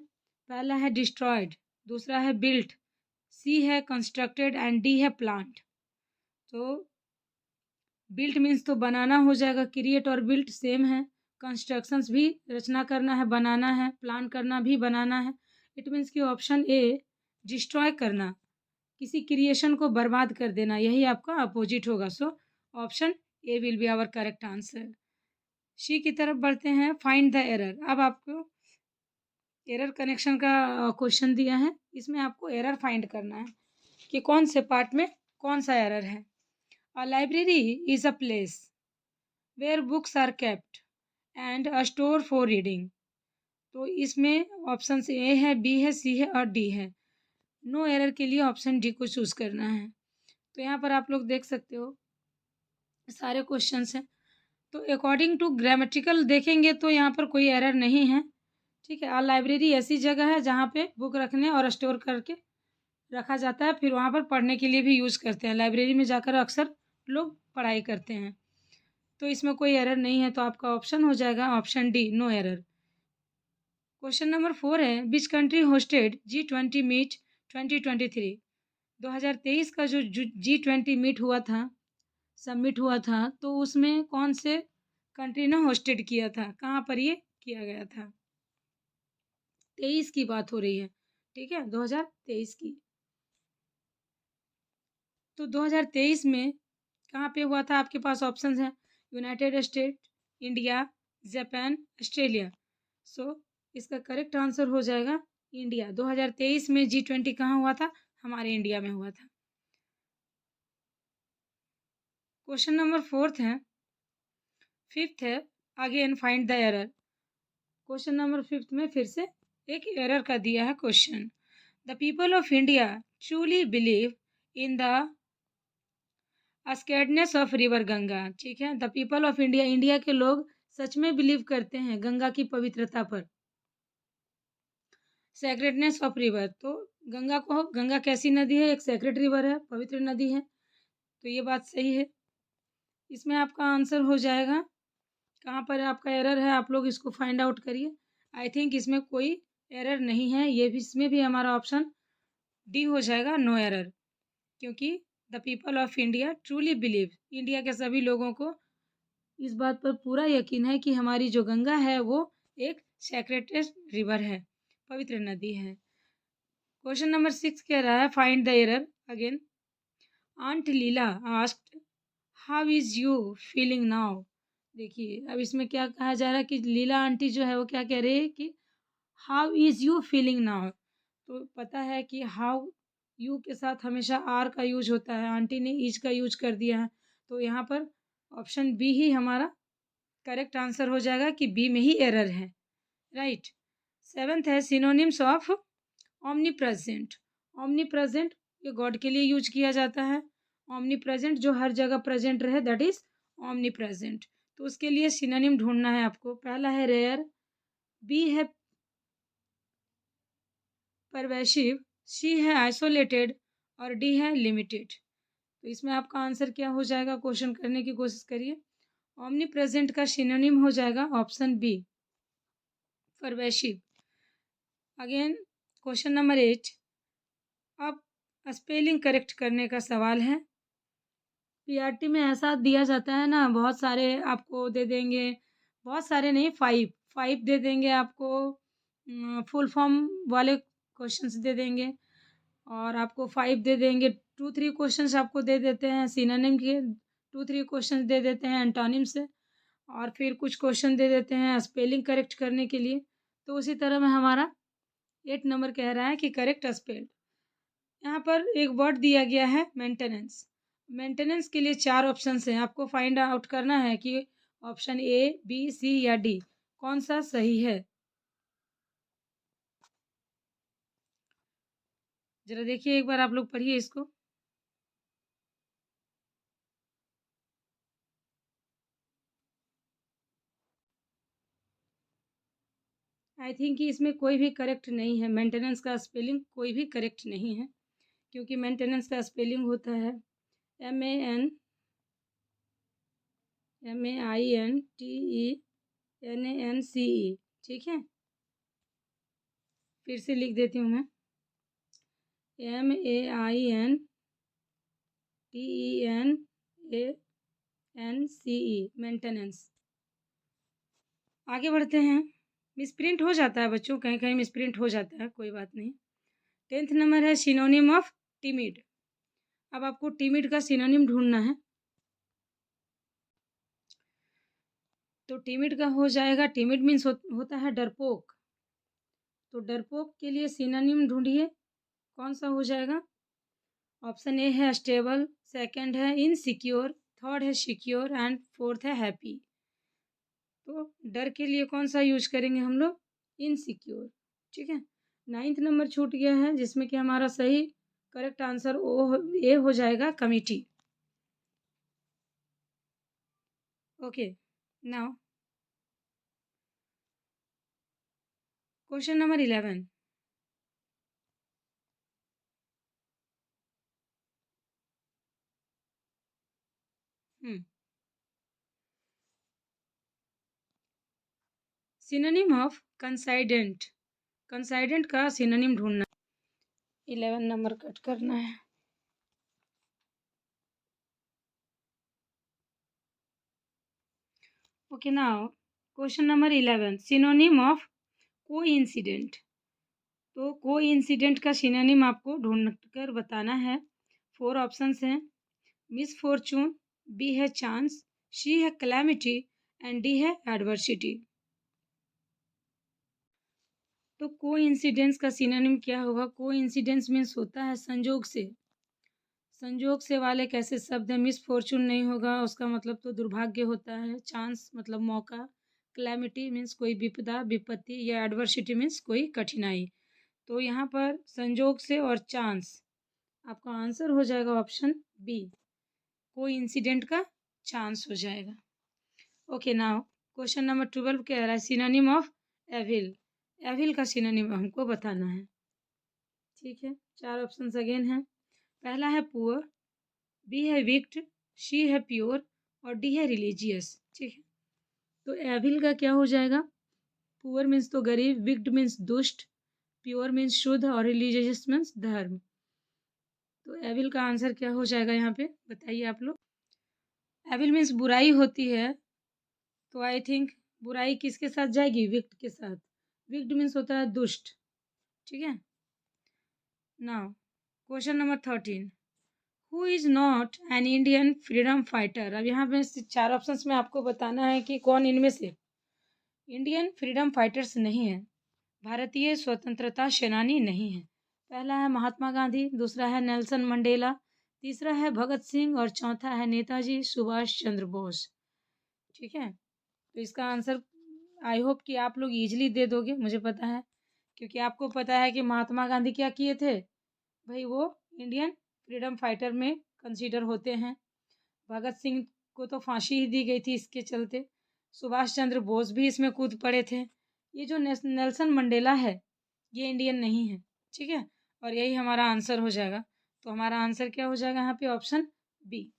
पहला है डिस्ट्रॉयड, दूसरा है बिल्ट, सी है कंस्ट्रक्टेड एंड डी है प्लांट। तो बिल्ट मीन्स तो बनाना हो जाएगा, क्रिएट और बिल्ट सेम है। कंस्ट्रक्शंस भी रचना करना है, बनाना है, प्लान करना भी बनाना है। इट मीन्स कि ऑप्शन ए डिस्ट्रॉय करना, किसी क्रिएशन को बर्बाद कर देना, यही आपका अपोजिट होगा। So option A will be our correct answer. C की तरफ बढ़ते हैं, फाइंड द एरर। अब आपको एरर कनेक्शन का क्वेश्चन दिया है, इसमें आपको एरर फाइंड करना है कि कौन से पार्ट में कौन सा एरर है। A library is a place where books are kept and a store for reading. तो इसमें ऑप्शन ए है, बी है, सी है और डी है। नो एरर के लिए ऑप्शन डी को चूज करना है। तो यहाँ पर आप लोग देख सकते हो सारे क्वेश्चंस हैं। तो अकॉर्डिंग टू ग्रामेटिकल देखेंगे तो यहाँ पर कोई एरर नहीं है। ठीक है, लाइब्रेरी ऐसी जगह है जहाँ पे बुक रखने और स्टोर करके रखा जाता है, फिर वहाँ पर पढ़ने के लिए भी यूज़ करते हैं। लाइब्रेरी में जाकर अक्सर लोग पढ़ाई करते हैं। तो इसमें कोई एरर नहीं है, तो आपका ऑप्शन हो जाएगा option D, no error. Question number 4 है, which country hosted G20 meet 2023? 2023 का जो G20 मीट हुआ था, सबमिट हुआ था, तो उसमें कौन से कंट्री ने होस्टेड किया था, कहाँ पर ये किया गया था? 23 की बात हो रही है, ठीक है, 2023 की। तो 2023 में कहाँ पे हुआ था? आपके पास ऑप्शंस हैं, United State, India, Japan, Australia. So इसका करेक्ट आंसर हो जाएगा इंडिया। 2023 में G20 कहाँ हुआ था? हमारे इंडिया में हुआ था। क्वेश्चन नंबर 4 है, 5 है, again find the error. Question number 5 में फिर से एक एरर का दिया है question. The people of India truly believe in the sacredness of river Ganga, ठीक है। The people of India, India के लोग सच में बिलीव करते हैं गंगा की पवित्रता पर। सेक्रेटनेस ऑफ रिवर, तो गंगा कैसी नदी है? एक सेक्रेट रिवर है, पवित्र नदी है, तो ये बात सही है। इसमें आपका आंसर हो जाएगा, कहाँ पर आपका एरर है आप लोग इसको फाइंड आउट करिए। आई थिंक इसमें कोई एरर नहीं है, ये भी, इसमें भी हमारा ऑप्शन डी हो जाएगा, नो एरर, क्योंकि the people of India truly believe, India के सभी लोगों को इस बात पर पूरा यकीन है कि हमारी जो गंगा है वो एक सेक्रेटेड रिवर है, पवित्र नदी है। क्वेश्चन नंबर 6 कह रहा है, find the error again. Aunt Leela asked how is you feeling now. देखिए अब इसमें क्या कहा जा रहा है कि लीला आंटी जो है वो क्या कह रही है कि how is you feeling now. तो पता है कि हाउ यू के साथ हमेशा आर का यूज होता है, आंटी ने इज का यूज कर दिया है, तो यहाँ पर ऑप्शन बी ही हमारा करेक्ट आंसर हो जाएगा कि बी में ही एरर है, राइट। 7 है, synonyms of omni present. Omni present ये गॉड के लिए यूज किया जाता है। ओमनी प्रेजेंट जो हर जगह प्रेजेंट रहे, दैट इज ओमनी प्रेजेंट। तो उसके लिए सिनोनिम ढूंढना है आपको। पहला है रेयर, बी है परवेशिव, सी है आइसोलेटेड और डी है लिमिटेड। तो इसमें आपका आंसर क्या हो जाएगा? क्वेश्चन करने की कोशिश करिए। ओमनी प्रेजेंट का सिनोनिम हो जाएगा option B, pervasive. Again question number 8, अब स्पेलिंग करेक्ट करने का सवाल है। पीआरटी में ऐसा दिया जाता है ना, बहुत सारे आपको दे देंगे, बहुत सारे नहीं, 5 दे देंगे आपको, फुल फॉर्म वाले क्वेश्चंस दे देंगे, और आपको 5 दे देंगे, 2-3 क्वेश्चंस आपको दे देते हैं सिनोनिम के, 2-3 क्वेश्चंस दे देते हैं एंटोनिम से, और फिर कुछ क्वेश्चन दे देते हैं स्पेलिंग करेक्ट करने के लिए। तो उसी तरह में हमारा 8 नंबर कह रहा है कि करेक्ट स्पेल्ड। यहाँ पर एक वर्ड दिया गया है मेंटेनेंस। मेंटेनेंस के लिए 4 ऑप्शंस हैं, आपको फाइंड आउट करना है कि ऑप्शन ए, बी, सी या डी कौन सा सही है। जरा देखिए एक बार, आप लोग पढ़िए इसको। आई थिंक कि इसमें कोई भी करेक्ट नहीं है, मेंटेनेंस का स्पेलिंग कोई भी करेक्ट नहीं है, क्योंकि मेंटेनेंस का स्पेलिंग होता है MENTENANCE, ठीक है। फिर से लिख देती हूँ मैं, MENTENANCE, मेंटेनेंस। आगे बढ़ते हैं। मिसप्रिंट हो जाता है बच्चों, कहीं कहीं मिसप्रिंट हो जाता है, कोई बात नहीं। 10th नंबर है सिनोनिम ऑफ टिमिड। अब आपको टिमिड का सिनोनिम ढूंढना है। तो टिमिड का हो जाएगा, टिमिड मीन्स होता है डरपोक। तो डरपोक के लिए सिनोनिम ढूंढिए, कौन सा हो जाएगा? ऑप्शन ए है स्टेबल, सेकंड है इनसिक्योर, थर्ड है सिक्योर एंड फोर्थ है हैप्पी। तो डर के लिए कौन सा यूज करेंगे हम लोग? इनसिक्योर, ठीक है। 9th नंबर छूट गया है, जिसमें कि हमारा सही करेक्ट आंसर ए हो जाएगा, committee. Okay, now question number 11। Synonym of coincident, coincident का सिनोनिम ढूंढना। 11 नंबर कट करना है। Okay, now question number 11, synonym of coincident. तो कोइंसिडेंट का सिनोनिम आपको ढूंढ कर बताना है। 4 ऑप्शंस हैं। मिसफॉर्चून, बी है चांस, सी है कैलेमिटी एंड डी है एडवर्सिटी। तो कोइंसिडेंस का सिनोनिम क्या होगा? कोइंसिडेंस मीन्स होता है संजोग से, संजोग से वाले कैसे शब्द हैं। मिसफॉर्चून नहीं होगा, उसका मतलब तो दुर्भाग्य होता है। चांस मतलब मौका, कैलेमिटी मीन्स कोई विपदा, विपत्ति, या एडवर्सिटी मीन्स कोई कठिनाई। तो यहाँ पर संजोग से और चांस, आपका आंसर हो जाएगा ऑप्शन बी, कोई इंसिडेंट का चांस हो जाएगा। ओके, नाउ क्वेश्चन नंबर 12 कह रहा है सिनोनिम ऑफ एविल। एविल का सिनोनिम हमको बताना है। ठीक है, 4 ऑप्शंस अगेन हैं। पहला है पुअर, बी है विक्ट, सी है प्योर और डी है रिलीजियस। ठीक है, तो एविल का क्या हो जाएगा? पुअर मीन्स तो गरीब, विक्ट मीन्स दुष्ट, प्योर मीन्स शुद्ध और रिलीजियस मीन्स धर्म। तो एविल का आंसर क्या हो जाएगा यहाँ पे, बताइए आप लोग। एविल मीन्स बुराई होती है, तो आई थिंक बुराई किसके साथ जाएगी? विक्ट के साथ। विक्ट मीन्स होता है दुष्ट। ठीक है, now question number 13, who is not an Indian freedom fighter. अब यहाँ पे 4 ऑप्शंस में आपको बताना है कि कौन इनमें से इंडियन फ्रीडम फाइटर्स नहीं है, भारतीय स्वतंत्रता सेनानी नहीं है। पहला है महात्मा गांधी, दूसरा है नेल्सन मंडेला, तीसरा है भगत सिंह और चौथा है नेताजी सुभाष चंद्र बोस। ठीक है, तो इसका आंसर आई होप कि आप लोग इजीली दे दोगे, मुझे पता है, क्योंकि आपको पता है कि महात्मा गांधी क्या किए थे भाई, वो इंडियन फ्रीडम फाइटर में कंसीडर होते हैं। भगत सिंह को तो फांसी ही दी गई थी इसके चलते। सुभाष चंद्र बोस भी इसमें कूद पड़े थे। ये जो नेल्सन मंडेला है ये इंडियन नहीं है। ठीक है, और यही हमारा आंसर हो जाएगा। तो हमारा आंसर क्या हो जाएगा यहाँ पे? Option B,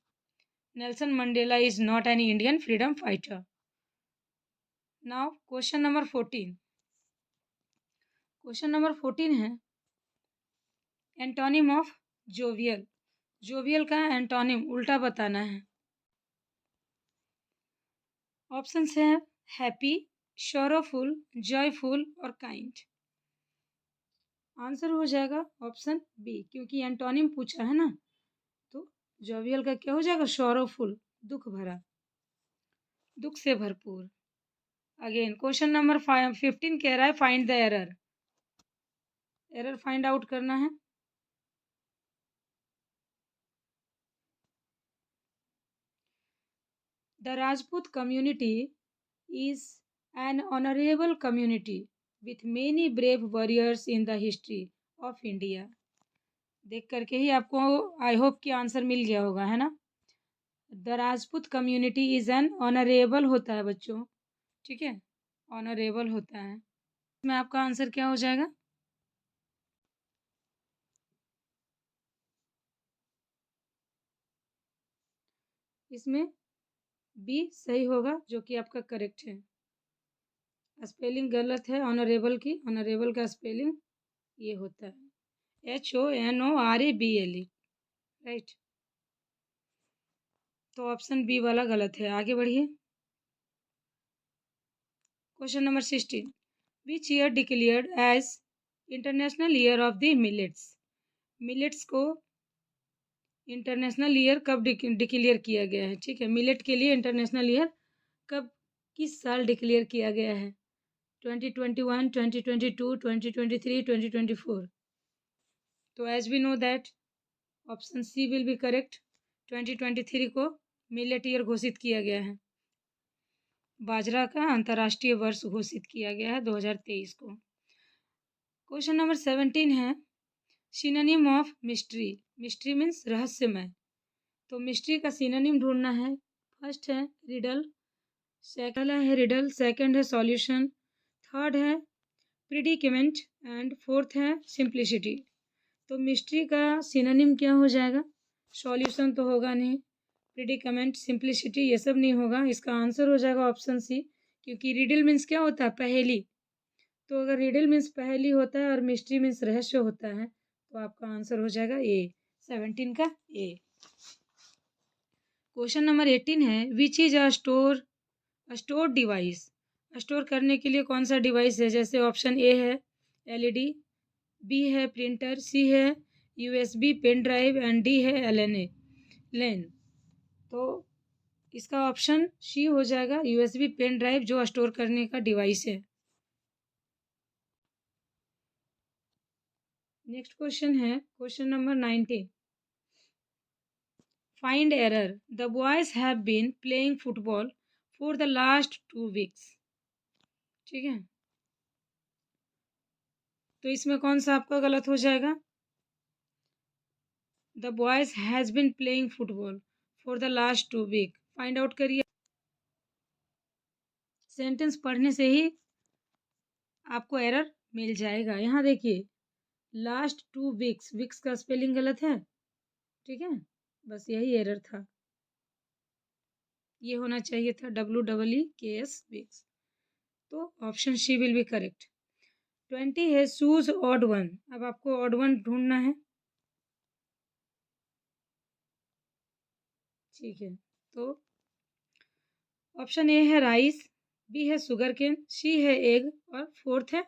Nelson Mandela is not an Indian freedom fighter. Now question number 14, question number 14 है एंटोनिम ऑफ जोवियल। जोवियल का एंटोनिम उल्टा बताना है। ऑप्शंस हैं हैप्पी, शोरोफुल, जॉयफुल और काइंड। आंसर हो जाएगा ऑप्शन बी, क्योंकि एंटोनिम पूछा है ना, तो जोवियल का क्या हो जाएगा? शोरोफुल, दुख भरा, दुख से भरपूर। अगेन क्वेश्चन नंबर 15 कह रहा है find the error. Error find out करना है। The Rajput community is an honorable community with many brave warriors in the history of India। देख करके ही आपको आई होप कि आंसर मिल गया होगा, है ना। The Rajput community is an honourable होता है बच्चों, ठीक है, ऑनरेबल होता है। इसमें आपका आंसर क्या हो जाएगा? इसमें बी सही होगा, जो कि आपका करेक्ट है। स्पेलिंग गलत है ऑनरेबल की, ऑनरेबल का स्पेलिंग ये होता है HONORABLE, राइट। तो ऑप्शन बी वाला गलत है। आगे बढ़िए। Question number 16, which year declared as international year of the millets. Millets को इंटरनेशनल ईयर कब डिक्लेयर किया गया है? ठीक है, मिलेट के लिए इंटरनेशनल ईयर कब, किस साल डिक्लेयर किया गया है? 2021, 2022, 2023, 2024। तो as we know that option C will be correct. 2023 को मिलेट ईयर घोषित किया गया है। बाजरा का अंतर्राष्ट्रीय वर्ष घोषित किया गया है 2023 को। क्वेश्चन नंबर 17 है synonym of mystery. Mystery means रहस्यमय, तो मिस्ट्री का सिनोनिम ढूंढना है। फर्स्ट है रिडल, सेकंड है सॉल्यूशन, थर्ड है प्रिडिकेमेंट एंड फोर्थ है सिंप्लिसिटी। तो मिस्ट्री का सिनोनिम क्या हो जाएगा? सॉल्यूशन तो होगा नहीं, प्रिडिकमेंट, सिंप्लिसिटी, ये सब नहीं होगा। इसका आंसर हो जाएगा ऑप्शन सी, क्योंकि रिडल मीन्स क्या होता है? पहेली। तो अगर रिडल मीन्स पहेली होता है और मिस्ट्री मीन्स रहस्य होता है, तो आपका आंसर हो जाएगा ए, 17 का ए। क्वेश्चन नंबर 18 है, which is store device. Store करने के लिए कौन सा डिवाइस है? जैसे ऑप्शन ए है एलईडी, बी है प्रिंटर, सी है USB pen drive and D है एलएनए लेन। तो इसका ऑप्शन सी हो जाएगा, यूएसबी पेन ड्राइव, जो स्टोर करने का डिवाइस है। नेक्स्ट क्वेश्चन है question number 19, find error, the boys have been playing football for the last 2 weeks. ठीक है, तो इसमें कौन सा आपका गलत हो जाएगा? The boys has been playing football for the last 2 week. Find out करिए। सेंटेंस पढ़ने से ही आपको एरर मिल जाएगा। यहाँ देखिए, लास्ट 2 वीक्स, वीक्स का स्पेलिंग गलत है। ठीक है, बस यही एरर था, ये होना चाहिए था WEEKS वीक्स। तो option C will be correct. 20 है चूज ऑड वन। अब आपको ऑड वन ढूंढना है। ठीक है, तो ऑप्शन ए है राइस, बी है शुगर केन, सी है एग और फोर्थ है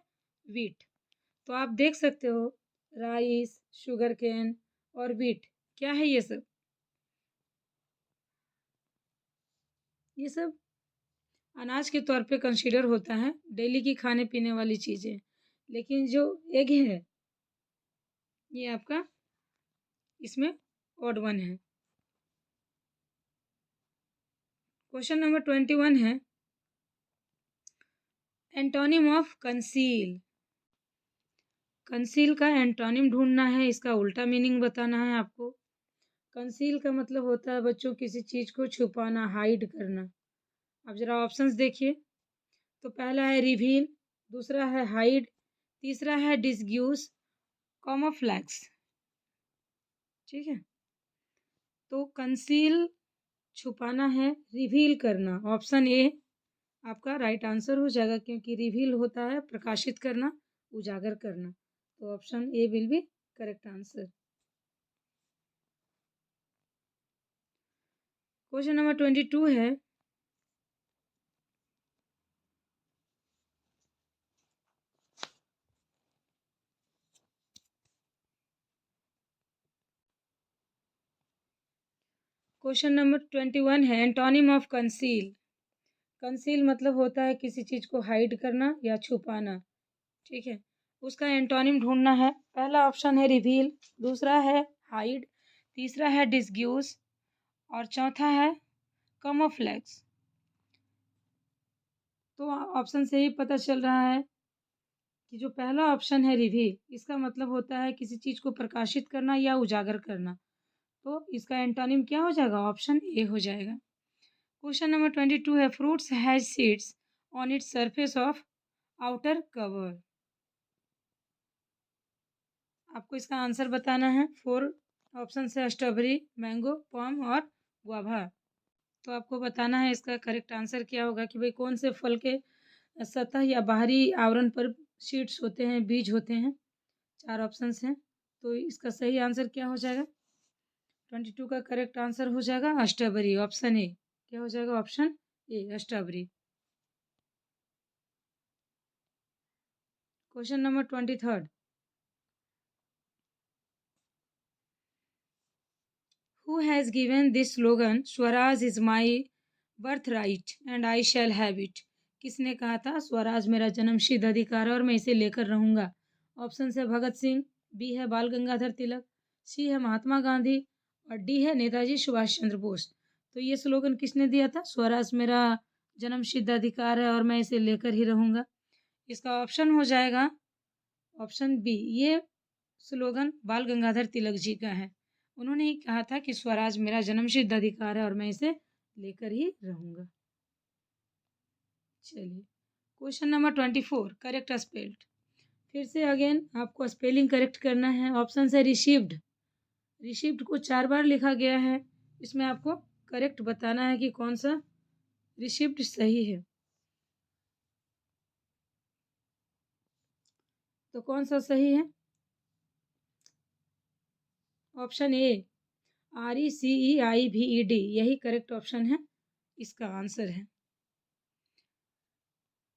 वीट। तो आप देख सकते हो, राइस, शुगर केन और वीट, क्या है ये सब? ये सब अनाज के तौर पे कंसीडर होता है, डेली की खाने पीने वाली चीज़ें। लेकिन जो एग है, ये आपका इसमें ऑड वन है। क्वेश्चन नंबर 21 है, एंटोनिम ऑफ कंसील। कंसील का एंटोनिम ढूंढना है, इसका उल्टा मीनिंग बताना है आपको। कंसील का मतलब होता है बच्चों किसी चीज़ को छुपाना, हाइड करना। अब जरा ऑप्शंस देखिए, तो पहला है रिवील, दूसरा है हाइड, तीसरा है डिसग्यूज, कॉमोफ्लेक्स। ठीक है, तो कंसील छुपाना है, रिवील करना, ऑप्शन ए आपका राइट आंसर हो जाएगा, क्योंकि रिवील होता है प्रकाशित करना, उजागर करना। तो option A will be correct answer. Question number 22 है, क्वेश्चन नंबर 21 है, एंटोनिम ऑफ कंसील। कंसील मतलब होता है किसी चीज़ को हाइड करना या छुपाना। ठीक है, उसका एंटोनिम ढूंढना है। पहला ऑप्शन है रिवील, दूसरा है हाइड, तीसरा है डिसग्यूज और चौथा है कमोफ्लेक्स। तो ऑप्शन से ही पता चल रहा है कि जो पहला ऑप्शन है रिवील, इसका मतलब होता है किसी चीज़ को प्रकाशित करना या उजागर करना। तो इसका एंटोनिम क्या हो जाएगा? ऑप्शन ए हो जाएगा। क्वेश्चन नंबर 22 है, fruits has seeds on its surface of outer cover. आपको इसका आंसर बताना है। 4 ऑप्शन है, स्ट्रॉबेरी, मैंगो, पॉम और गुआवा। तो आपको बताना है इसका करेक्ट आंसर क्या होगा, कि भाई कौन से फल के सतह या बाहरी आवरण पर सीड्स होते हैं, बीज होते हैं। 4 ऑप्शंस हैं, तो इसका सही आंसर क्या हो जाएगा? 22 का करेक्ट आंसर हो जाएगा स्ट्रॉबेरी, ऑप्शन ए। क्या हो जाएगा? Option A, strawberry. Question number 23, who has given this slogan Swaraj is my birth right and I shall have it. किसने कहा था स्वराज मेरा जन्मसिद्ध अधिकार है और मैं इसे लेकर रहूंगा? ऑप्शन है भगत सिंह, बी है बाल गंगाधर तिलक, सी है महात्मा गांधी और डी है नेताजी सुभाष चंद्र बोस। तो ये स्लोगन किसने दिया था? स्वराज मेरा जन्मसिद्ध अधिकार है और मैं इसे लेकर ही रहूंगा। इसका ऑप्शन हो जाएगा ऑप्शन बी। ये स्लोगन बाल गंगाधर तिलक जी का है। उन्होंने ही कहा था कि स्वराज मेरा जन्मसिद्ध अधिकार है और मैं इसे लेकर ही रहूंगा। चलिए, क्वेश्चन नंबर 24, करेक्ट स्पेल्ड। फिर से अगेन आपको स्पेलिंग करेक्ट करना है। ऑप्शन है रिसीव्ड, रिसीव्ड को 4 बार लिखा गया है, इसमें आपको करेक्ट बताना है कि कौन सा रिसिप्ट सही है। तो कौन सा सही है? ऑप्शन ए RECEIVED, यही करेक्ट ऑप्शन है, इसका आंसर है।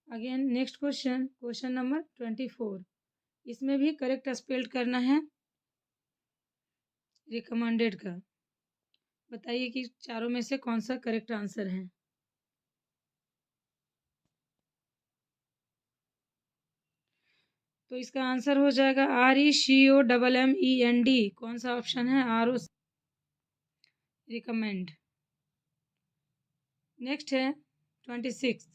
Again next question, question number 24। इसमें भी करेक्ट स्पेल्ड करना है रिकमेंडेड का। बताइए कि चारों में से कौन सा करेक्ट आंसर है। तो इसका आंसर हो जाएगा RECOMMEND। कौन सा ऑप्शन है? RO recommend. नेक्स्ट है 26।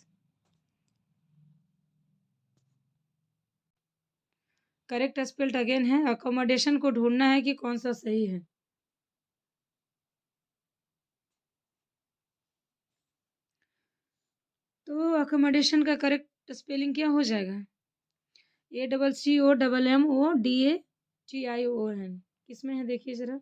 करेक्ट स्पेल्ड अगेन है, अकोमोडेशन को ढूंढना है कि कौन सा सही है। तो अकोमोडेशन का करेक्ट स्पेलिंग क्या हो जाएगा? ACCOMMODATION। किसमें है देखिए जरा,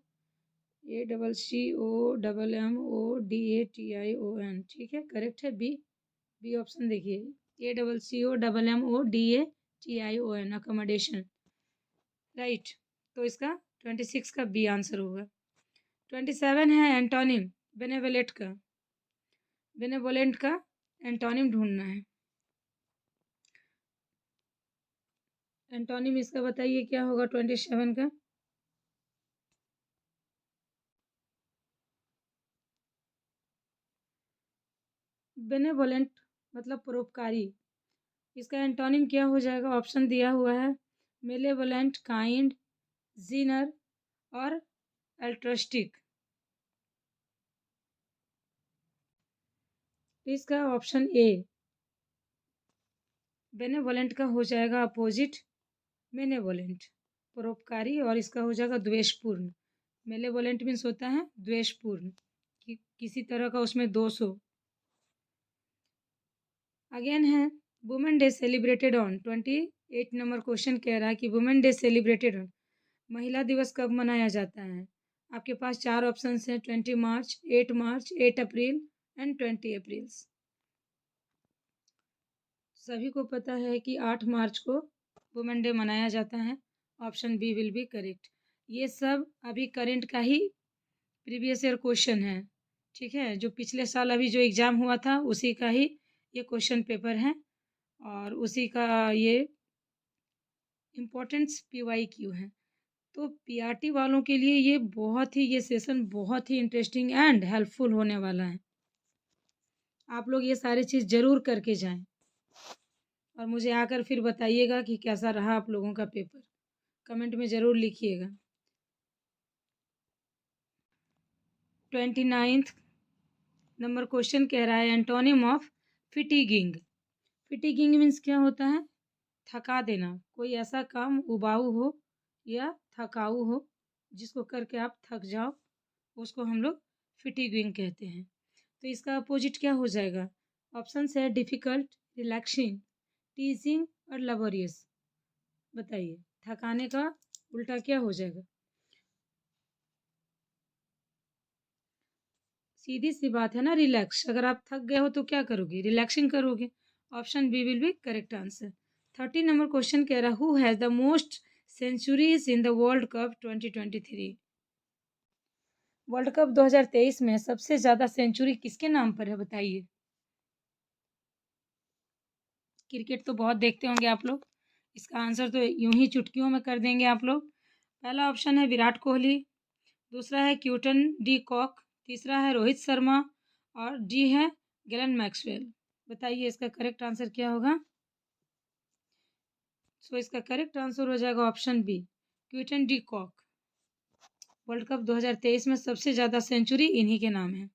ACCOMMODATION। ठीक है, करेक्ट है बी ऑप्शन देखिए, ACCOMMODATION, अकोमोडेशन, राइट। तो इसका 26 का बी आंसर होगा। 27 है एंटोनिम, बेनेवोलेंट का। बेनेवोलेंट का एंटोनिम ढूंढना है। एंटोनिम इसका बताइए क्या होगा 27 का? बेनेवोलेंट मतलब परोपकारी। इसका एंटोनिम क्या हो जाएगा? ऑप्शन दिया हुआ है, मेलेवोलेंट, काइंड, जीनर और अल्ट्रस्टिक। इसका ऑप्शन ए बेनेवोलेंट का हो जाएगा अपोजिट मेनेवोलेंट, परोपकारी, और इसका हो जाएगा द्वेषपूर्ण। मेलेवोलेंट मीन्स होता है द्वेषपूर्ण, कि किसी तरह का उसमें दोष हो। अगेन है women day celebrated on. 28 number question कह रहा है कि वुमेन डे सेलिब्रेटेड ऑन, महिला दिवस कब मनाया जाता है? आपके पास चार ऑप्शन हैं, 20 मार्च, 8 मार्च, 8 अप्रैल एंड 20 अप्रैल। सभी को पता है कि 8 मार्च को वुमेन डे मनाया जाता है। Option B will be correct. ये सब अभी करंट का ही प्रीवियस ईयर क्वेश्चन है, ठीक है, जो पिछले साल अभी जो एग्ज़ाम हुआ था उसी का ही ये क्वेश्चन पेपर है, और उसी का ये इम्पोर्टेंट्स PYQ है। तो PRT वालों के लिए ये सेशन बहुत ही इंटरेस्टिंग एंड हेल्पफुल होने वाला है। आप लोग ये सारी चीज़ ज़रूर करके जाएं, और मुझे आकर फिर बताइएगा कि कैसा रहा आप लोगों का पेपर, कमेंट में ज़रूर लिखिएगा। 29 नंबर क्वेश्चन कह रहा है एंटोनिम ऑफ फिटिगिंग। फिटिगिंग मीन्स क्या होता है? थका देना। कोई ऐसा काम उबाऊ हो या थकाऊ हो जिसको करके आप थक जाओ, उसको हम लोग फिटिगिंग कहते हैं। तो इसका अपोजिट क्या हो जाएगा? ऑप्शन है डिफ़िकल्ट, रिलैक्सिंग, टीजिंग और लबोरियस। बताइए थकाने का उल्टा क्या हो जाएगा? सीधी सी बात है ना, रिलैक्स। अगर आप थक गए हो तो क्या करोगे? रिलैक्सिंग करोगे। Option B will be correct answer. 30 number question कह रहा, who has the most centuries in the world cup 2023? World cup 2023 में सबसे ज़्यादा सेंचुरी किसके नाम पर है? बताइए। क्रिकेट तो बहुत देखते होंगे आप लोग, इसका आंसर तो यूं ही चुटकियों में कर देंगे आप लोग। पहला ऑप्शन है विराट कोहली, दूसरा है क्विंटन डी कॉक, तीसरा है रोहित शर्मा, और डी है ग्लेन मैक्सवेल। बताइए इसका करेक्ट आंसर क्या होगा? सो इसका करेक्ट आंसर हो जाएगा option B, Quinton de Kock. World cup 2023 में सबसे ज़्यादा सेंचुरी इन्हीं के नाम है।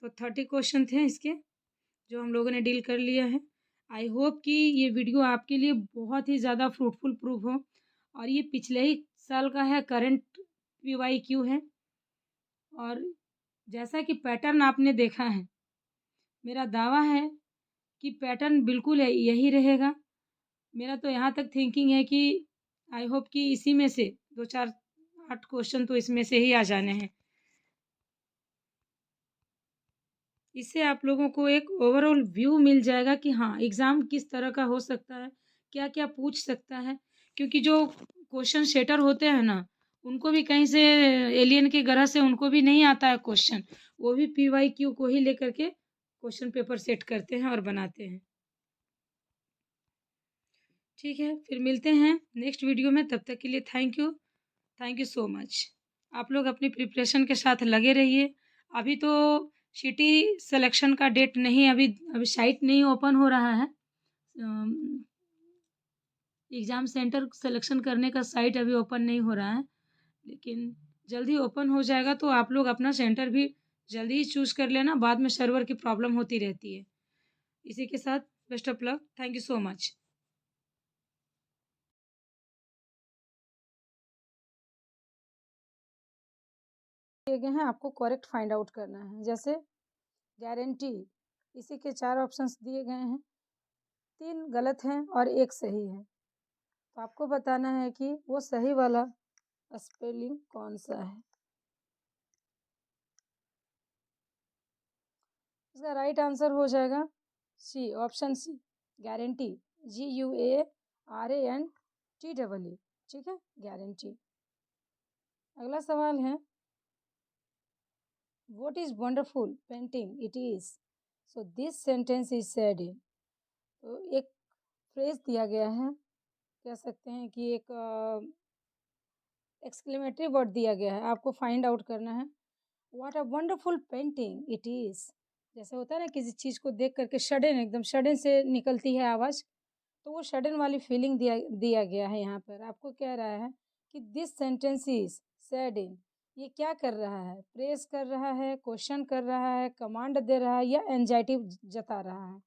तो 30 क्वेश्चन थे इसके, जो हम लोगों ने डील कर लिया है। आई होप कि ये वीडियो आपके लिए बहुत ही ज़्यादा फ्रूटफुल प्रूफ हो, और ये पिछले ही साल का है, करंट PYQ है, और जैसा कि पैटर्न आपने देखा है, मेरा दावा है कि पैटर्न बिल्कुल है यही रहेगा। मेरा तो यहाँ तक थिंकिंग है कि आई होप कि इसी में से 2-4 8 क्वेश्चन तो इसमें से ही आ जाने हैं। इससे आप लोगों को एक ओवरऑल व्यू मिल जाएगा कि हाँ, एग्ज़ाम किस तरह का हो सकता है, क्या-क्या पूछ सकता है। क्योंकि जो क्वेश्चन सेटर होते हैं ना, उनको भी कहीं से एलियन के ग्रह से उनको भी नहीं आता है क्वेश्चन। वो भी पीवाईक्यू को ही लेकर के क्वेश्चन पेपर सेट करते हैं और बनाते हैं। ठीक है, फिर मिलते हैं नेक्स्ट वीडियो में, तब तक के लिए thank you. Thank you so much. आप लोग अपनी प्रिपरेशन के साथ लगे रहिए। अभी तो सिटी सिलेक्शन का डेट नहीं, अभी साइट नहीं ओपन हो रहा है। एग्ज़ाम सेंटर सिलेक्शन करने का साइट अभी ओपन नहीं हो रहा है, लेकिन जल्दी ओपन हो जाएगा तो आप लोग अपना सेंटर भी जल्दी ही चूज़ कर लेना, बाद में सर्वर की प्रॉब्लम होती रहती है। इसी के साथ best of luck. Thank you so much. दिए गए हैं, आपको करेक्ट फाइंड आउट करना है। जैसे गारंटी, इसी के 4 ऑप्शंस दिए गए हैं, 3 गलत हैं और 1 सही है। तो आपको बताना है कि वो सही वाला स्पेलिंग कौन-सा है। इसका राइट आंसर हो जाएगा सी, ऑप्शन सी, गारंटी, GUARANTEE। ठीक है, गारंटी। अगला सवाल है, what is wonderful painting it is, so this sentence is said in. तो एक फ्रेज दिया गया है, कह सकते हैं कि एक एक्सक्लेमेटरी वर्ड दिया गया है, आपको फाइंड आउट करना है। What a wonderful painting it is. जैसे होता है ना, किसी चीज़ को देख करके सडन, एकदम सडन से निकलती है आवाज़, तो वो सडन वाली फीलिंग दिया दिया गया है यहाँ पर। आपको कह रहा है कि this sentence is said in. ये क्या कर रहा है, प्रेस कर रहा है, क्वेश्चन कर रहा है, कमांड दे रहा है, या एंजाइटी जता रहा है।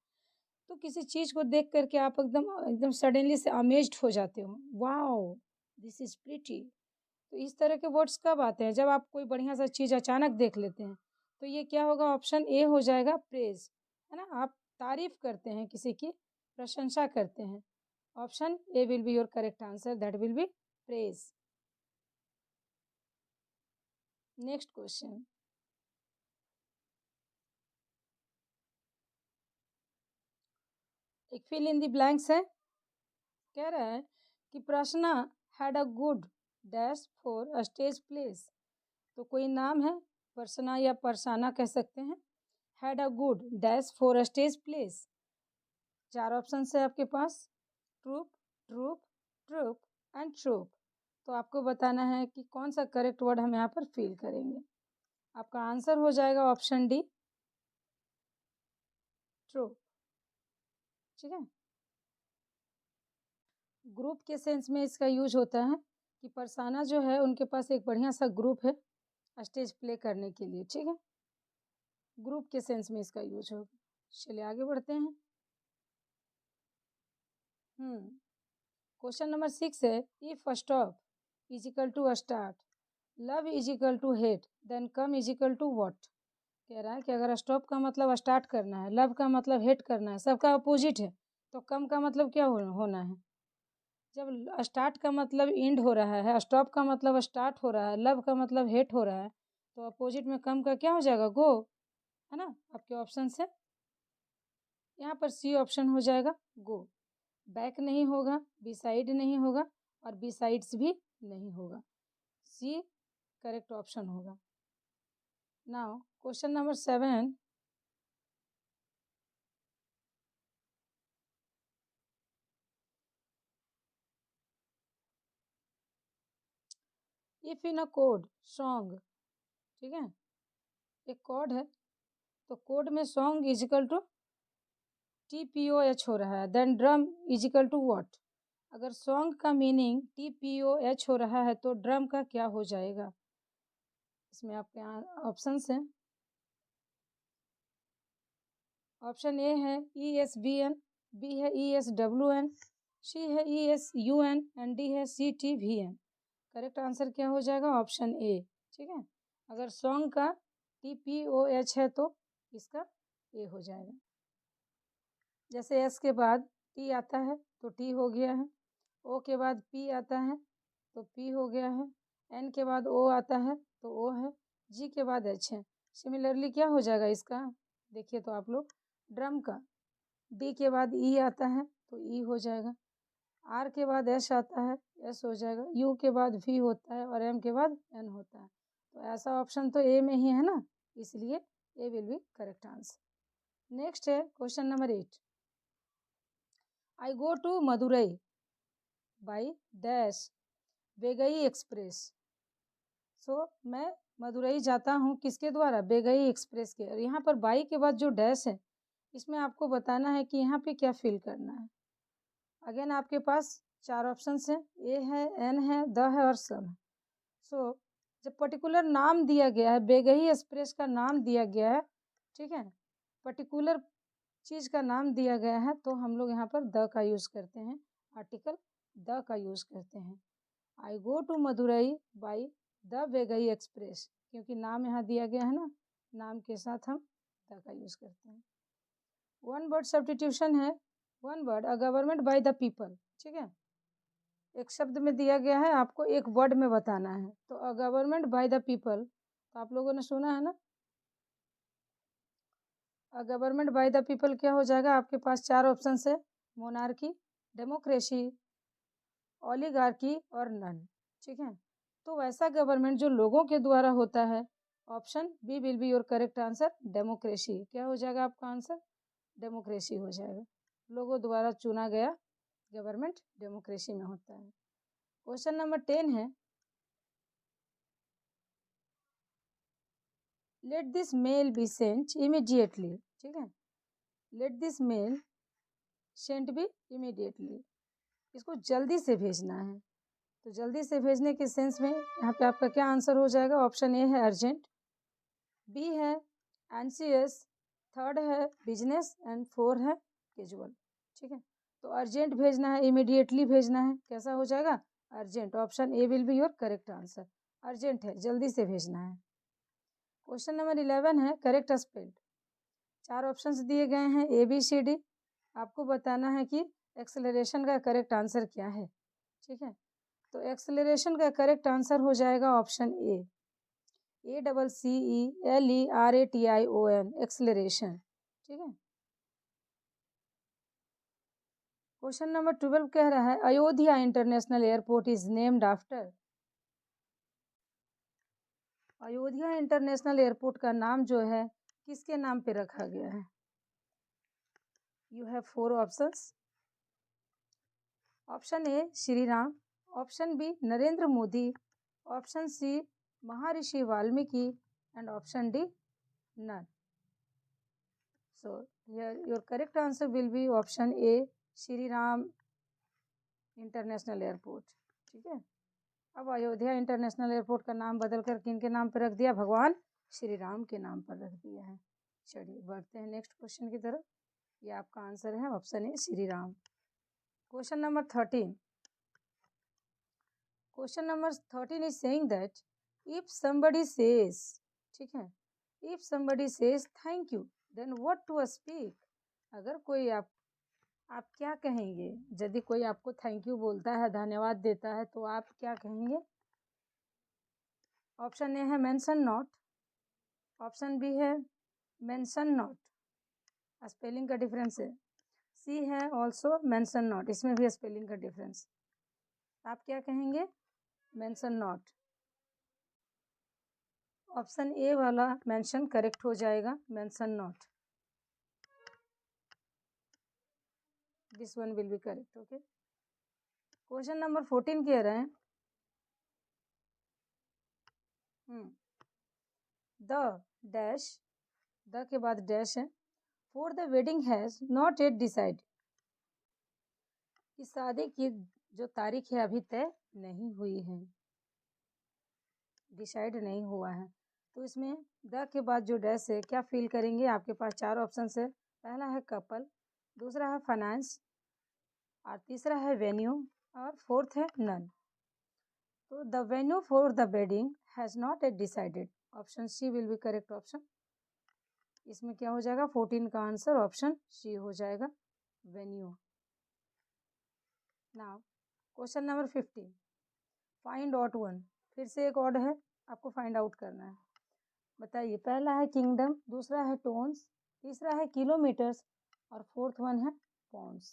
तो किसी चीज़ को देख करके आप एकदम एकदम सडनली से अमेज्ड हो जाते हो, वाओ दिस इज प्रिटी। तो इस तरह के वर्ड्स कब आते हैं, जब आप कोई बढ़िया सा चीज़ अचानक देख लेते हैं। तो ये क्या होगा, ऑप्शन ए हो जाएगा, प्रेज। है ना, आप तारीफ करते हैं, किसी की प्रशंसा करते हैं। Option A will be your correct answer, that will be praise. Next question, एक फिल इन द ब्लैंक्स है। कह रहा है कि Prashna had a good dash for a stage place. तो कोई नाम है, पर्सना या परसाना कह सकते हैं। Had a good dash for a stage place. 4 option है आपके पास, troop, troop, troop and troop. तो आपको बताना है कि कौन सा करेक्ट वर्ड हम यहाँ पर फिल करेंगे। आपका आंसर हो जाएगा ऑप्शन डी, ट्रूप। ठीक है, ग्रुप के सेंस में इसका यूज होता है कि परसाना जो है उनके पास एक बढ़िया सा ग्रुप है स्टेज प्ले करने के लिए। ठीक है, ग्रुप के सेंस में इसका यूज होगा। चलिए आगे बढ़ते हैं। क्वेश्चन नंबर 6 है, if stop is equal to start, love is equal to hate, then come is equal to what. कह रहा है कि अगर स्टॉप का मतलब स्टार्ट करना है, लव का मतलब हेट करना है, सबका अपोजिट है, तो कम का मतलब क्या होना है। जब स्टार्ट का मतलब एंड हो रहा है, स्टॉप का मतलब स्टार्ट हो रहा है, लव का मतलब हेट हो रहा है, तो अपोजिट में कम का क्या हो जाएगा, गो। है ना, आपके ऑप्शन है यहाँ पर सी ऑप्शन हो जाएगा, गो। बैक नहीं होगा, बी साइड नहीं होगा, और बी साइड्स भी नहीं होगा। सी करेक्ट ऑप्शन होगा। Now question number 7, if in a code song. ठीक है, एक कोड है, तो कोड में सॉन्ग इजिकल टू TPOH हो रहा है, then drum is equal to what. अगर सॉन्ग का मीनिंग TPOH हो रहा है तो ड्रम का क्या हो जाएगा। इसमें आपके यहाँ ऑप्शंस हैं। ऑप्शन ए है ESBN, बी है ESWN, सी है ESUN एंड डी है CTVN। करेक्ट आंसर क्या हो जाएगा, ऑप्शन ए। ठीक है, अगर सॉन्ग का TPOH है तो इसका ए हो जाएगा। जैसे एस के बाद टी आता है तो टी हो गया है, ओ के बाद पी आता है तो पी हो गया है, एन के बाद ओ आता है तो ओ है, जी के बाद एच है। सिमिलरली क्या हो जाएगा इसका, देखिए तो आप लोग, ड्रम का डी के बाद ई आता है तो ई हो जाएगा, आर के बाद एस आता है एस हो जाएगा, यू के बाद वी होता है और एम के बाद एन होता है। तो ऐसा ऑप्शन तो ए में ही है ना, इसलिए A will be correct answer. Next है question number 8। I go to Madurai by dash Vaigai express. मैं मदुरई जाता हूँ किसके द्वारा, बेगई एक्सप्रेस के। और यहाँ पर बाई के बाद जो डैश है इसमें आपको बताना है कि यहाँ पे क्या फिल करना है। अगेन आपके पास 4 ऑप्शंस हैं, ए है, एन है, द है और सम है। जब पर्टिकुलर नाम दिया गया है, बेगई एक्सप्रेस का नाम दिया गया है, ठीक है, पर्टिकुलर चीज़ का नाम दिया गया है, तो हम लोग यहाँ पर द का यूज़ करते हैं, आर्टिकल द का यूज़ करते हैं। I go to Madurai by the Vaigai express, क्योंकि नाम यहाँ दिया गया है ना, नाम के साथ हम द का यूज़ करते हैं। वन वर्ड सब्स्टिट्यूशन है, one word a government by the people, ठीक है, एक शब्द में दिया गया है, आपको एक वर्ड में बताना है। तो a government by the people, तो आप लोगों ने सुना है ना, a government by the people क्या हो जाएगा, आपके पास 4 ऑप्शन है, मोनार्की, डेमोक्रेसी, ओलिगार्की और नन, ठीक है। तो वैसा गवर्नमेंट जो लोगों के द्वारा होता है, option B will be your correct answer, democracy. क्या हो जाएगा आपका आंसर, डेमोक्रेसी हो जाएगा। लोगों द्वारा चुना गया गवर्नमेंट डेमोक्रेसी में होता है। क्वेश्चन नंबर 10 है, let this mail be sent immediately, ठीक है, let this mail sent be immediately, इसको जल्दी से भेजना है। तो जल्दी से भेजने के सेंस में यहाँ पे आपका क्या आंसर हो जाएगा, ऑप्शन ए है अर्जेंट, बी है एनसीएस, थर्ड है बिजनेस एंड 4 है कैजुअल, ठीक है। तो अर्जेंट भेजना है, इमीडिएटली भेजना है, कैसा हो जाएगा, urgent. Option A will be your correct answer, urgent है, जल्दी से भेजना है। क्वेश्चन नंबर 11 है, करेक्ट स्पेल्ड। 4 ऑप्शंस दिए गए हैं, ए बी सी डी, आपको बताना है कि एक्सेलरेशन का करेक्ट आंसर क्या है, ठीक है। तो एक्सेलरेशन का करेक्ट आंसर हो जाएगा option A double C E L E R A T I O N, acceleration, ठीक है। क्वेश्चन नंबर 12 कह रहा है, Ayodhya international airport is named after. Ayodhya international airport का नाम जो है किसके नाम पे रखा गया है। You have 4 options, option A Shri Ram, option B Narendra Modi, option C Maharshi Valmiki and option D none. So your correct answer will be option A Shri Ram international airport, ठीक है। अब अयोध्या इंटरनेशनल एयरपोर्ट का नाम बदलकर किन के नाम पर रख दिया, भगवान श्री राम के नाम पर रख दिया है। चलिए बढ़ते हैं नेक्स्ट क्वेश्चन की तरफ। ये आपका आंसर है option A Shri Ram. Question number 13, question number 13 is saying that if somebody says, ठीक है, if somebody says thank you then what to speak. अगर कोई आप क्या कहेंगे, यदि कोई आपको थैंक यू बोलता है, धन्यवाद देता है, तो आप क्या कहेंगे। ऑप्शन ए है मेंशन नॉट, ऑप्शन बी है मेंशन नॉट, स्पेलिंग का डिफरेंस है, सी है ऑल्सो मेंशन नॉट, इसमें भी स्पेलिंग का डिफरेंस। आप क्या कहेंगे, मेंशन नॉट। ऑप्शन ए वाला मेंशन करेक्ट हो जाएगा, mention not, this one will be correct, okay. Question number 14 कह रहे हैं, द डैश, द के बाद डैश है, for the wedding has not yet decide, कि शादी की जो तारीख है अभी तय नहीं हुई है, डिसाइड नहीं हुआ है। तो इसमें द के बाद जो डैश है क्या फील करेंगे, आपके पास 4 ऑप्शन है। पहला है कपल, दूसरा है फाइनेंस और तीसरा है वेन्यू और फोर्थ है नन। तो the venue for the wedding has not yet decided, option C will be correct option. इसमें क्या हो जाएगा, 14 का आंसर ऑप्शन सी हो जाएगा। venue. Now question number 15, find odd one. फिर से एक ऑड है, आपको फाइंड आउट करना है। बताइए, पहला है किंगडम, दूसरा है टोन्स, तीसरा है किलोमीटर्स और फोर्थ वन है पॉन्ड्स।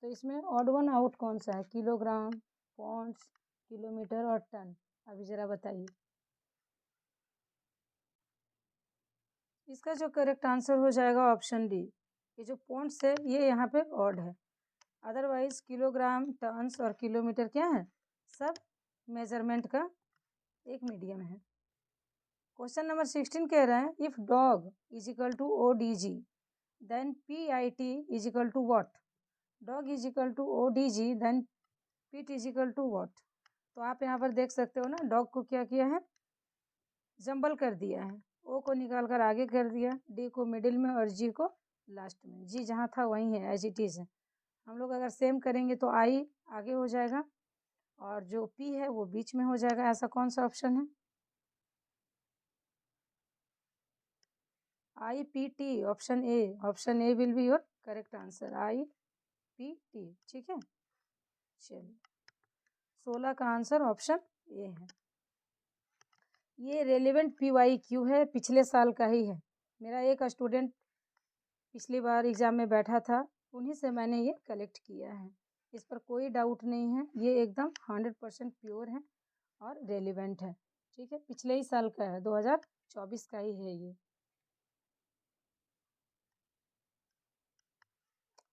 तो इसमें ऑड वन आउट कौन सा है? किलोग्राम, पॉन्ड्स, किलोमीटर और टन। अभी जरा बताइए। इसका जो करेक्ट आंसर हो जाएगा ऑप्शन डी। ये जो पॉन्ड्स है ये यहाँ पे ऑड है, अदरवाइज किलोग्राम, टन्स और किलोमीटर क्या है? सब मेजरमेंट का एक मीडियम है। क्वेश्चन नंबर 16 कह रहा है if dog is equal to O D G then P I T is equal to what? Dog is equal to O D G then P T is equal to what? तो आप यहाँ पर देख सकते हो ना, डॉग को क्या किया है? जंबल कर दिया है। ओ को निकाल कर आगे कर दिया, डी को मिडिल में और जी को लास्ट में। जी जहाँ था वहीं है, एज इट इज है। हम लोग अगर सेम करेंगे तो आई आगे हो जाएगा और जो पी है वो बीच में हो जाएगा। ऐसा कौन सा ऑप्शन है? I P T, option A. Option A will be your correct answer, I P T. ठीक है, चलिए 16 का आंसर ऑप्शन ए है। ये रेलेवेंट PYQ है, पिछले साल का ही है। मेरा एक स्टूडेंट पिछली बार एग्जाम में बैठा था, उन्हीं से मैंने ये कलेक्ट किया है। इस पर कोई डाउट नहीं है, ये एकदम 100% प्योर है और रेलिवेंट है। ठीक है, पिछले ही साल का है, 2024 का ही है ये।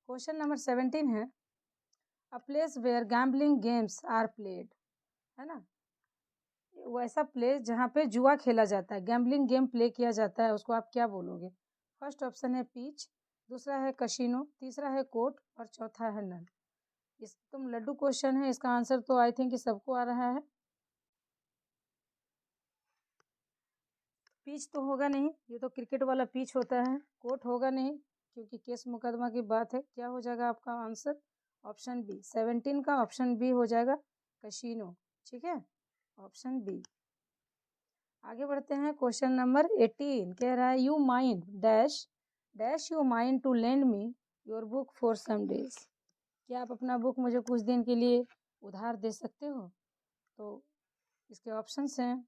क्वेश्चन नंबर 17 है a place where gambling games are played, है ना? वैसा प्लेस जहाँ पे जुआ खेला जाता है, गैम्बलिंग गेम प्ले किया जाता है, उसको आप क्या बोलोगे? फर्स्ट ऑप्शन है पीच, दूसरा है कशिनो, तीसरा है कोर्ट और चौथा है नन। एकदम लड्डू क्वेश्चन है, इसका आंसर तो आई थिंक सबको आ रहा है। पिच तो होगा नहीं, ये तो क्रिकेट वाला पिच होता है। कोर्ट होगा नहीं क्योंकि केस मुकदमा की बात है। क्या हो जाएगा आपका आंसर? Option B. 17 का ऑप्शन बी हो जाएगा, कशिनो। ठीक है, ऑप्शन बी। आगे बढ़ते हैं। क्वेश्चन नंबर 18 कह रहा है you mind dash dash you mind to lend me your book for some days. क्या आप अपना बुक मुझे कुछ दिन के लिए उधार दे सकते हो? तो इसके ऑप्शंस हैं,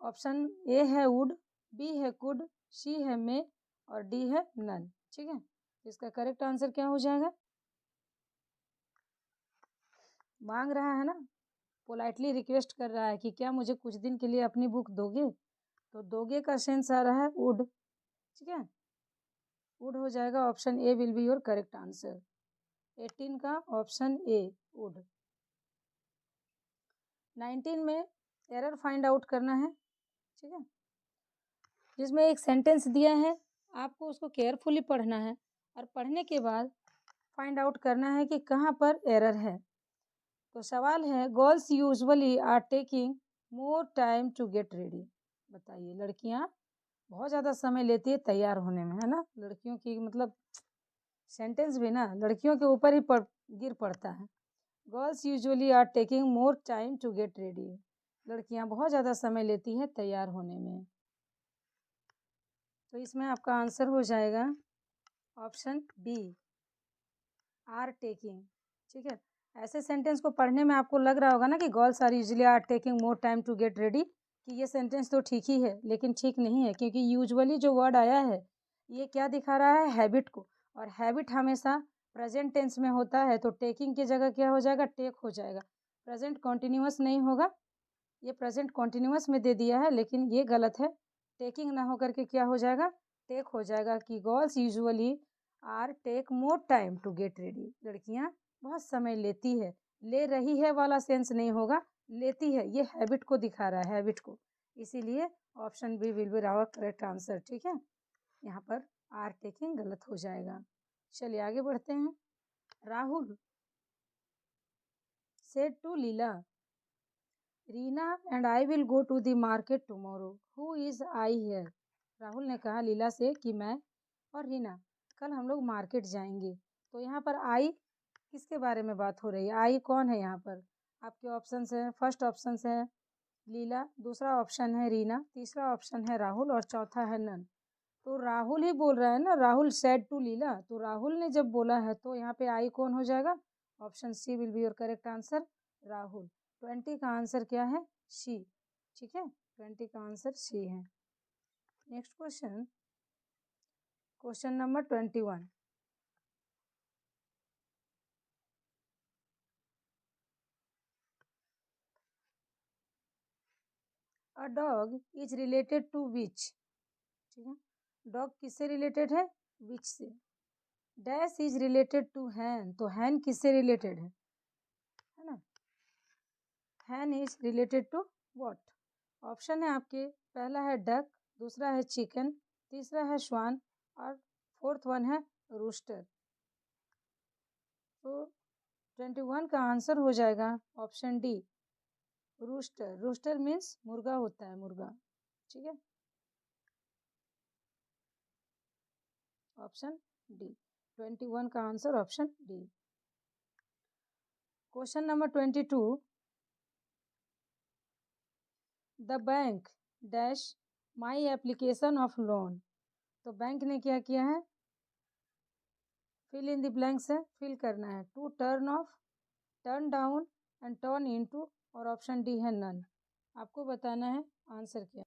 ऑप्शन ए है वुड, बी है कुड, सी है मे और डी है नन। ठीक है, इसका करेक्ट आंसर क्या हो जाएगा? मांग रहा है ना, पोलाइटली रिक्वेस्ट कर रहा है कि क्या मुझे कुछ दिन के लिए अपनी बुक दोगे? तो दोगे का सेंस आ रहा है वुड। ठीक है, वुड हो जाएगा, option A will be your correct answer. 18 का ऑप्शन ए वुड। 19 में एरर फाइंड आउट करना है। ठीक है, जिसमें एक सेंटेंस दिया है, आपको उसको केयरफुली पढ़ना है और पढ़ने के बाद फाइंड आउट करना है कि कहाँ पर एरर है। तो सवाल है girls usually are taking more time to get ready. बताइए, लड़कियाँ बहुत ज़्यादा समय लेती है तैयार होने में, है ना? लड़कियों की मतलब सेंटेंस भी ना लड़कियों के ऊपर ही गिर पड़ता है। Girls usually are taking more time to get ready, लड़कियां बहुत ज़्यादा समय लेती हैं तैयार होने में। तो इसमें आपका आंसर हो जाएगा ऑप्शन बी, आर टेकिंग। ठीक है, ऐसे सेंटेंस को पढ़ने में आपको लग रहा होगा ना कि girls are usually are taking more time to get ready, कि ये सेंटेंस तो ठीक ही है, लेकिन ठीक नहीं है, क्योंकि यूजुअली जो वर्ड आया है ये क्या दिखा रहा है? हैबिट को, और हैबिट हमेशा प्रेजेंट टेंस में होता है। तो टेकिंग की जगह क्या हो जाएगा? टेक हो जाएगा। प्रेजेंट कॉन्टिन्यूअस नहीं होगा, ये प्रेजेंट कॉन्टिन्यूअस में दे दिया है, लेकिन ये गलत है। टेकिंग ना होकर के क्या हो जाएगा? टेक हो जाएगा, कि girls usually are take more time to get ready, लड़कियां बहुत समय लेती है। ले रही है वाला सेंस नहीं होगा, लेती है, ये हैबिट को दिखा रहा है, हैबिट को। इसीलिए option B will be our correct answer. ठीक है, यहाँ पर आर टेकिंग गलत हो जाएगा। चलिए आगे बढ़ते हैं। Rahul said to Leela, Reena and I will go to the market tomorrow, who is I here. Rahul ने कहा लीला से कि मैं और रीना कल हम लोग मार्केट जाएंगे। तो यहाँ पर आई किसके बारे में बात हो रही है? आई कौन है यहाँ पर? आपके ऑप्शंस हैं, फर्स्ट ऑप्शन है लीला, दूसरा ऑप्शन है रीना, तीसरा ऑप्शन है राहुल और चौथा है नन। तो राहुल ही बोल रहा है ना, राहुल सेड टू लीला, तो राहुल ने जब बोला है तो यहाँ पे आई कौन हो जाएगा? Option C will be your correct answer, Rahul. 20 का आंसर क्या है? सी। ठीक है, 20 का आंसर सी है। Next question, question number 21। A dog is related to which? ठीक है, डॉग किससे रिलेटेड है? विच से। Dash is related to hen, तो हैन किससे रिलेटेड है ना? Hen is related to what? Option है आपके, पहला है डक, दूसरा है चिकन, तीसरा है श्वान और फोर्थ वन है रूस्टर। तो 21 का आंसर हो जाएगा option D, rooster. Rooster means मुर्गा होता है, मुर्गा। ठीक है, ऑप्शन डी, 21 का answer option D. Question number 22। The bank dash my application of loan, तो बैंक ने क्या किया है? फिल इन द ब्लैंक्स है, फिल करना है। To turn off, turn down and turn into, और ऑप्शन डी है नन। आपको बताना है आंसर क्या।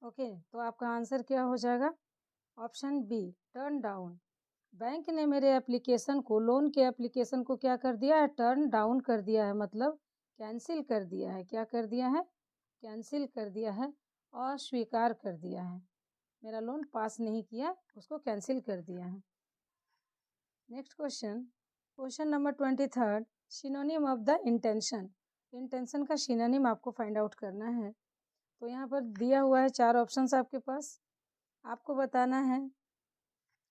ओके, तो आपका आंसर क्या हो जाएगा? Option B, turn down. Bank ने मेरे एप्लीकेशन को, लोन के एप्लीकेशन को क्या कर दिया है? टर्न डाउन कर दिया है, मतलब कैंसिल कर दिया है। क्या कर दिया है? कैंसिल कर दिया है, अस्वीकार कर दिया है। मेरा लोन पास नहीं किया, उसको कैंसिल कर दिया है। Next question, question number 23। Synonym of the intention. Intention का सिनोनिम आपको फाइंड आउट करना है। तो यहाँ पर दिया हुआ है 4 ऑप्शंस आपके पास। आपको बताना है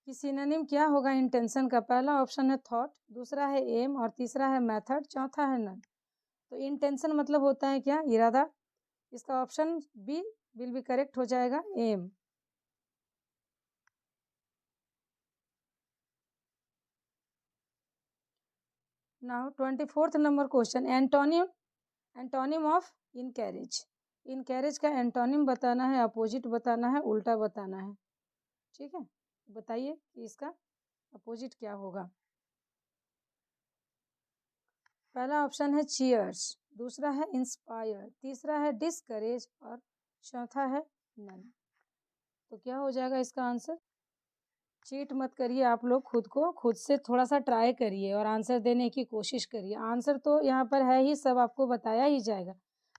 कि सिनोनिम क्या होगा इंटेंशन का। पहला ऑप्शन है थॉट, दूसरा है एम और तीसरा है मेथड, चौथा है नन। तो इंटेंशन मतलब होता है क्या? इरादा। इसका option B will be correct हो जाएगा, aim. Now 24th number question, antonym, antonym of encourage. Encourage का एंटोनिम बताना है, अपोजिट बताना है, उल्टा बताना है। ठीक है, बताइए कि इसका अपोजिट क्या होगा। पहला ऑप्शन है चीयर्स, दूसरा है इंस्पायर, तीसरा है डिस्करेज और चौथा है नन। तो क्या हो जाएगा इसका आंसर? चीट मत करिए आप लोग, खुद को खुद से थोड़ा सा ट्राई करिए और आंसर देने की कोशिश करिए। आंसर तो यहाँ पर है ही, सब आपको बताया ही जाएगा,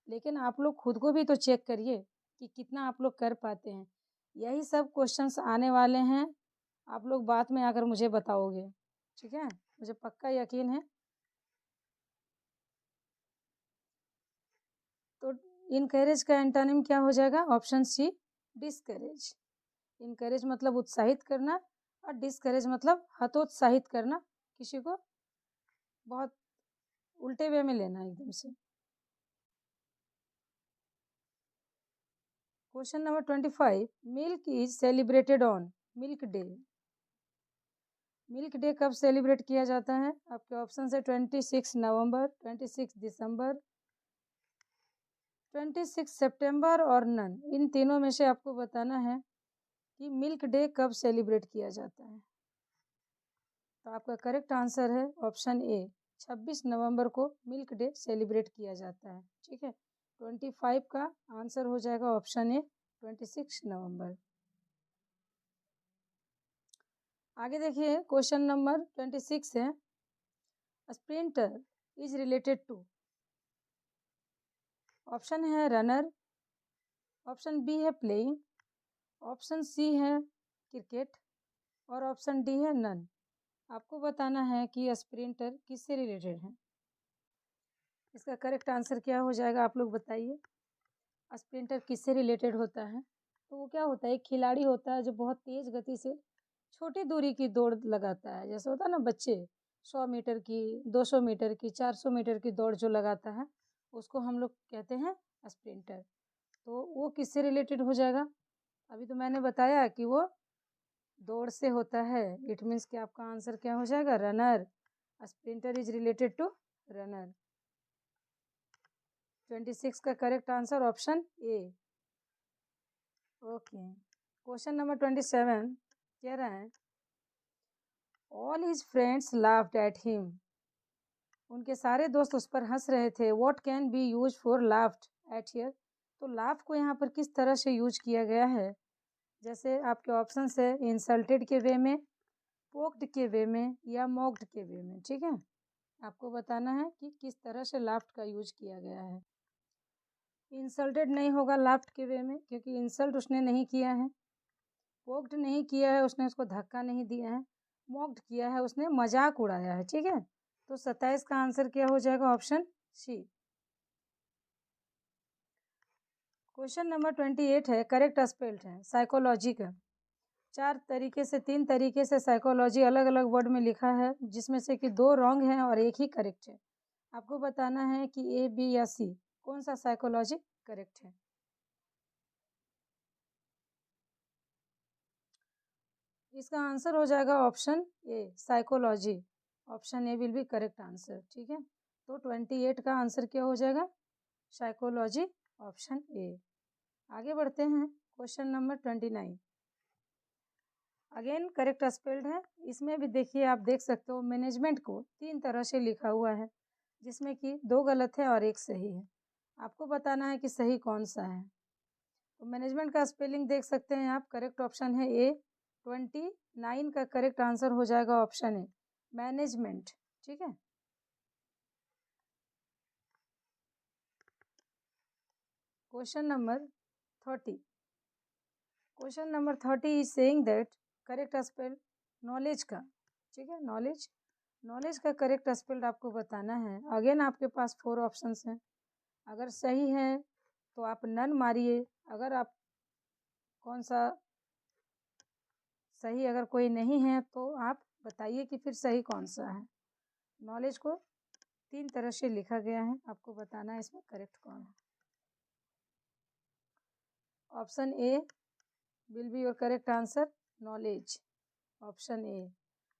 लेकिन आप लोग खुद को भी तो चेक करिए कि कितना आप लोग कर पाते हैं। यही सब क्वेश्चंस आने वाले हैं, आप लोग बाद में आकर मुझे बताओगे। ठीक है, मुझे पक्का यकीन है। तो इनकरेज का एंटोनिम क्या हो जाएगा? ऑप्शन सी, डिस्करेज। इनकरेज मतलब उत्साहित करना और डिस्करेज मतलब हतोत्साहित करना, किसी को बहुत उल्टे वे में लेना एकदम से। Question number 25। Milk is celebrated on, milk day. Milk day कब सेलिब्रेट किया जाता है? आपके ऑप्शन है 26 नवंबर, 26 दिसंबर, 26 सितंबर और नन। इन तीनों में से आपको बताना है कि मिल्क डे कब सेलिब्रेट किया जाता है। तो आपका करेक्ट आंसर है ऑप्शन ए, 26 नवंबर को मिल्क डे सेलिब्रेट किया जाता है। ठीक है, 25 का आंसर हो जाएगा ऑप्शन ए, 26 नवंबर। आगे देखिए, क्वेश्चन नंबर 26 है, sprinter is related to. Option है रनर, ऑप्शन बी है प्लेइंग, ऑप्शन सी है क्रिकेट और ऑप्शन डी है नन। आपको बताना है कि स्प्रिंटर किससे रिलेटेड है। इसका करेक्ट आंसर क्या हो जाएगा, आप लोग बताइए। स्प्रिंटर किससे रिलेटेड होता है? तो वो क्या होता है, एक खिलाड़ी होता है जो बहुत तेज गति से छोटी दूरी की दौड़ लगाता है। जैसे होता है ना बच्चे 100 मीटर की, 200 मीटर की, 400 मीटर की दौड़ जो लगाता है, उसको हम लोग कहते हैं स्प्रिंटर। तो वो किससे रिलेटेड हो जाएगा? अभी तो मैंने बताया कि वो दौड़ से होता है। इट मीन्स कि आपका आंसर क्या हो जाएगा? Runner. Sprinter is related to runner. 26 का correct answer option A. Okay, question number 27 कह रहा है all his friends laughed at him. उनके सारे दोस्त उस पर हंस रहे थे। What can be use for laughed at here. तो लाफ को यहाँ पर किस तरह से यूज किया गया है। जैसे आपके ऑप्शन है इंसल्टेड के वे में, पोक्ड के वे में या मॉक्ड के वे में। ठीक है, आपको बताना है कि किस तरह से लाफ्ट का यूज किया गया है। इंसल्टेड नहीं होगा लाफ्ट के वे में, क्योंकि इंसल्ट उसने नहीं किया है। पोक्ड नहीं किया है, उसने उसको धक्का नहीं दिया है। मॉक्ड किया है, उसने मजाक उड़ाया है। ठीक है, तो 27 का आंसर क्या हो जाएगा, ऑप्शन सी। क्वेश्चन नंबर 28 है, करेक्ट स्पेल्ड है साइकोलॉजी का। 3 तरीके से साइकोलॉजी अलग अलग वर्ड में लिखा है, जिसमें से कि 2 रॉन्ग है और 1 ही करेक्ट है। आपको बताना है कि ए, बी या सी कौन सा साइकोलॉजी करेक्ट है। इसका आंसर हो जाएगा option A, psychology. Option A will be correct answer. ठीक है, तो 28 का आंसर क्या हो जाएगा, साइकोलॉजी, ऑप्शन ए। आगे बढ़ते हैं, question number 29 again correct spelled है। इसमें भी देखिए, आप देख सकते हो मैनेजमेंट को 3 तरह से लिखा हुआ है, जिसमें कि 2 गलत है और 1 सही है। आपको बताना है कि सही कौन सा है। तो मैनेजमेंट का स्पेलिंग देख सकते हैं आप, करेक्ट ऑप्शन है ए। 29 का करेक्ट आंसर हो जाएगा ऑप्शन ए, मैनेजमेंट। ठीक है, question number 30। Question number 30 is saying that correct spell knowledge का। ठीक है, नॉलेज, नॉलेज का करेक्ट स्पेल्ड आपको बताना है। अगेन आपके पास 4 ऑप्शंस हैं। अगर सही है तो आप नन मारिए, अगर आप कौन सा सही, अगर कोई नहीं है तो आप बताइए कि फिर सही कौन सा है। नॉलेज को 3 तरह से लिखा गया है, आपको बताना है इसमें करेक्ट कौन है। Option A will be your correct answer, knowledge, option A.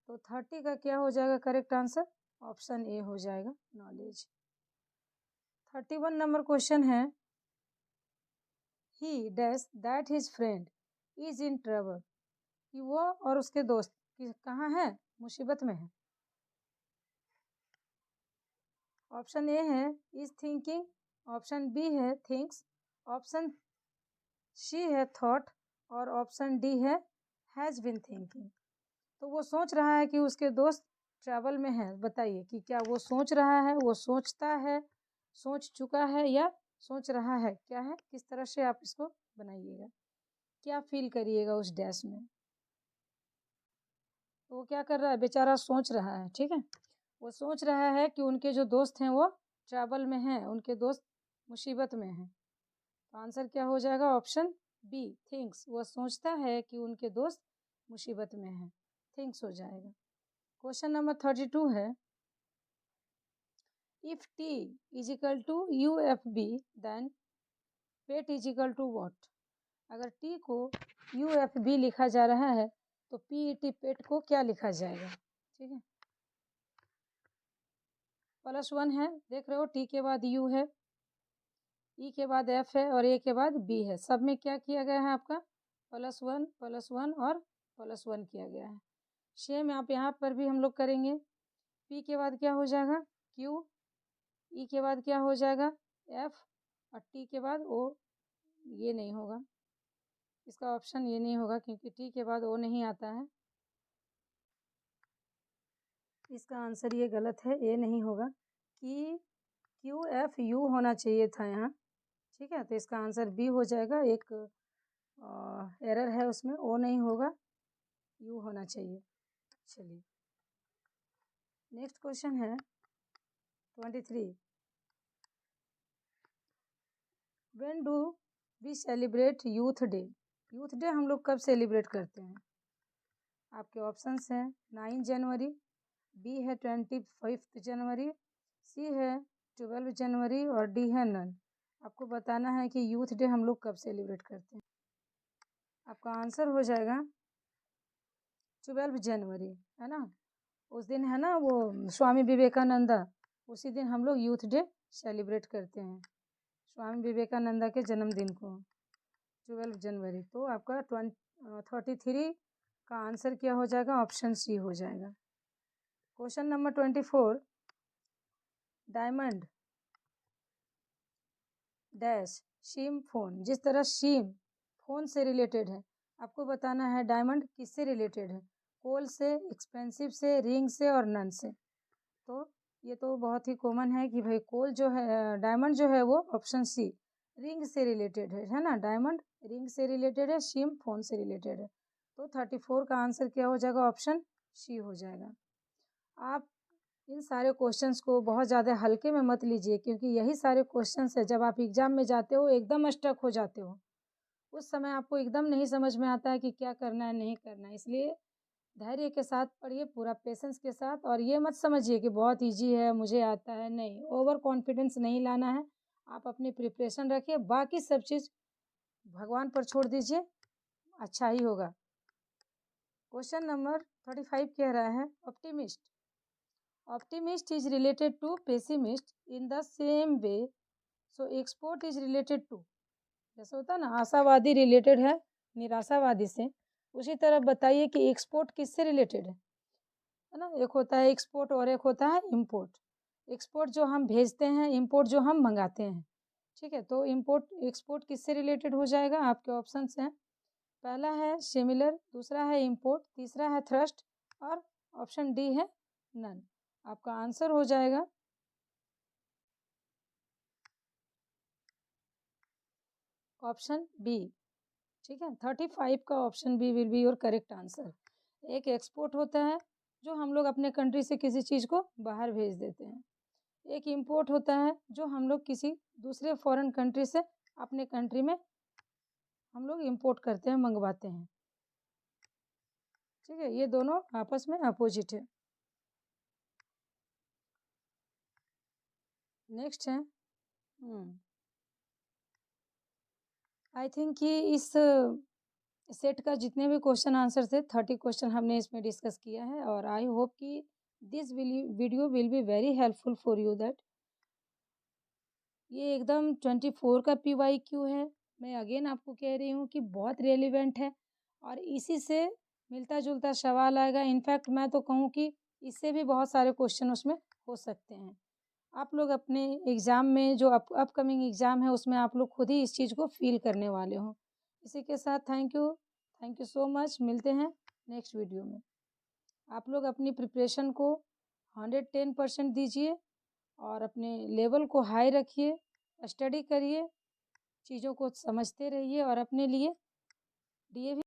तो 30 का क्या हो जाएगा करेक्ट आंसर, ऑप्शन ए हो जाएगा, नॉलेज। 31 नंबर क्वेश्चन है, ही dash that his friend is in trouble. कि वो और उसके दोस्त कहाँ है, मुसीबत में है। ऑप्शन ए है इज थिंकिंग, ऑप्शन बी है थिंक्स, ऑप्शन सी है थॉट और ऑप्शन डी है हैज़ बिन थिंकिंग। तो वो सोच रहा है कि उसके दोस्त ट्रैवल में है। बताइए कि क्या वो सोच रहा है, वो सोचता है, सोच चुका है या सोच रहा है, क्या है, किस तरह से आप इसको बनाइएगा, क्या फील करिएगा उस डैश में। तो वो क्या कर रहा है, बेचारा सोच रहा है। ठीक है, वो सोच रहा है कि उनके जो दोस्त हैं वो ट्रैवल में हैं, उनके दोस्त मुसीबत में हैं। तो आंसर क्या हो जाएगा, ऑप्शन बी, थिंक्स। वो सोचता है कि उनके दोस्त मुसीबत में हैं, थिंक्स हो जाएगा। क्वेश्चन नंबर 32 है, if T is equal to U F B then pet is equal to what. अगर टी को यू एफ बी लिखा जा रहा है तो पी ई टी पेट को क्या लिखा जाएगा। ठीक है, +1 है, देख रहे हो, टी के बाद यू है, ई के बाद एफ है और ए के बाद बी है। सब में क्या किया गया है आपका, +1 और +1 किया गया है। सेम आप यहाँ पर भी हम लोग करेंगे। पी के बाद क्या हो जाएगा, क्यू, ई के बाद क्या हो जाएगा, एफ, और टी के बाद ओ। ये नहीं होगा, इसका ऑप्शन ये नहीं होगा, क्योंकि टी के बाद ओ नहीं आता है। इसका आंसर ये गलत है, ए नहीं होगा, कि क्यू एफ यू होना चाहिए था यहाँ। ठीक है, तो इसका आंसर बी हो जाएगा। एक एरर है उसमें, ओ नहीं होगा, यू होना चाहिए। चलिए, नेक्स्ट क्वेश्चन है 23, when do we celebrate youth day. Youth day हम लोग कब सेलिब्रेट करते हैं। आपके ऑप्शंस हैं 9 जनवरी, बी है 25 जनवरी, सी है 12 जनवरी और डी है नन। आपको बताना है कि यूथ डे हम लोग कब सेलिब्रेट करते हैं। आपका आंसर हो जाएगा 12 जनवरी, है ना। उस दिन है ना वो स्वामी विवेकानंदा, उसी दिन हम लोग यूथ डे सेलिब्रेट करते हैं, स्वामी विवेकानंदा के जन्मदिन को। 12 जनवरी। तो आपका 33 का आंसर क्या हो जाएगा? ऑप्शन सी हो जाएगा। Question number 24, diamond dash shim phone. जिस तरह शिम फोन से रिलेटेड है, आपको बताना है डायमंड किससे रिलेटेड है? कोल से, एक्सपेंसिव से, रिंग से और नन से। तो ये तो बहुत ही कॉमन है कि भाई कोल जो है, डायमंड जो है वो ऑप्शन सी रिंग से रिलेटेड है ना। डायमंड रिंग से रिलेटेड है, शिम फोन से रिलेटेड है। तो 34 का आंसर क्या हो जाएगा? ऑप्शन सी हो जाएगा। आप इन सारे क्वेश्चंस को बहुत ज़्यादा हल्के में मत लीजिए, क्योंकि यही सारे क्वेश्चंस है जब आप एग्जाम में जाते हो एकदम स्टक हो जाते हो, उस समय आपको एकदम नहीं समझ में आता है कि क्या करना है नहीं करना है। इसलिए धैर्य के साथ पढ़िए, पूरा पेशेंस के साथ। और ये मत समझिए कि बहुत इजी है, मुझे आता है, नहीं, ओवर कॉन्फिडेंस नहीं लाना है। आप अपनी प्रिपरेशन रखिए, बाकी सब चीज़ भगवान पर छोड़ दीजिए, अच्छा ही होगा। क्वेश्चन नंबर 35 कह रहा है optimist. Optimist is related to pessimist in the same way. So export is related to, जैसे होता है ना आशावादी रिलेटेड है निराशावादी से, उसी तरह बताइए कि एक्सपोर्ट किससे रिलेटेड है ना। एक होता है एक्सपोर्ट और एक होता है इंपोर्ट। एक्सपोर्ट जो हम भेजते हैं, इंपोर्ट जो हम मंगाते हैं। ठीक है, तो इंपोर्ट एक्सपोर्ट किससे रिलेटेड हो जाएगा? आपके ऑप्शंस हैं, पहला है सिमिलर, दूसरा है इंपोर्ट, तीसरा है थ्रस्ट और ऑप्शन डी है नन। आपका आंसर हो जाएगा ऑप्शन बी। ठीक है, 35 का option B will be your correct answer. एक एक्सपोर्ट होता है जो हम लोग अपने कंट्री से किसी चीज़ को बाहर भेज देते हैं। एक इंपोर्ट होता है जो हम लोग किसी दूसरे फॉरेन कंट्री से अपने कंट्री में हम लोग इंपोर्ट करते हैं, मंगवाते हैं। ठीक है, ये दोनों आपस में अपोजिट है। नेक्स्ट है आई थिंक कि इस सेट का जितने भी क्वेश्चन आंसर थे 30 क्वेश्चन हमने इसमें डिस्कस किया है, और आई होप कि this video will be very helpful for you that ये एकदम 24 का PYQ है। मैं अगेन आपको कह रही हूँ कि बहुत रेलिवेंट है, और इसी से मिलता जुलता सवाल आएगा। इनफैक्ट मैं तो कहूँ कि इससे भी बहुत सारे क्वेश्चन उसमें हो सकते हैं। आप लोग अपने एग्ज़ाम में जो अपकमिंग एग्ज़ाम है उसमें आप लोग खुद ही इस चीज़ को फील करने वाले हो। इसी के साथ थैंक यू सो मच। मिलते हैं नेक्स्ट वीडियो में। आप लोग अपनी प्रिपरेशन को 110% दीजिए और अपने लेवल को हाई रखिए, स्टडी करिए, चीज़ों को समझते रहिए और अपने लिए DAV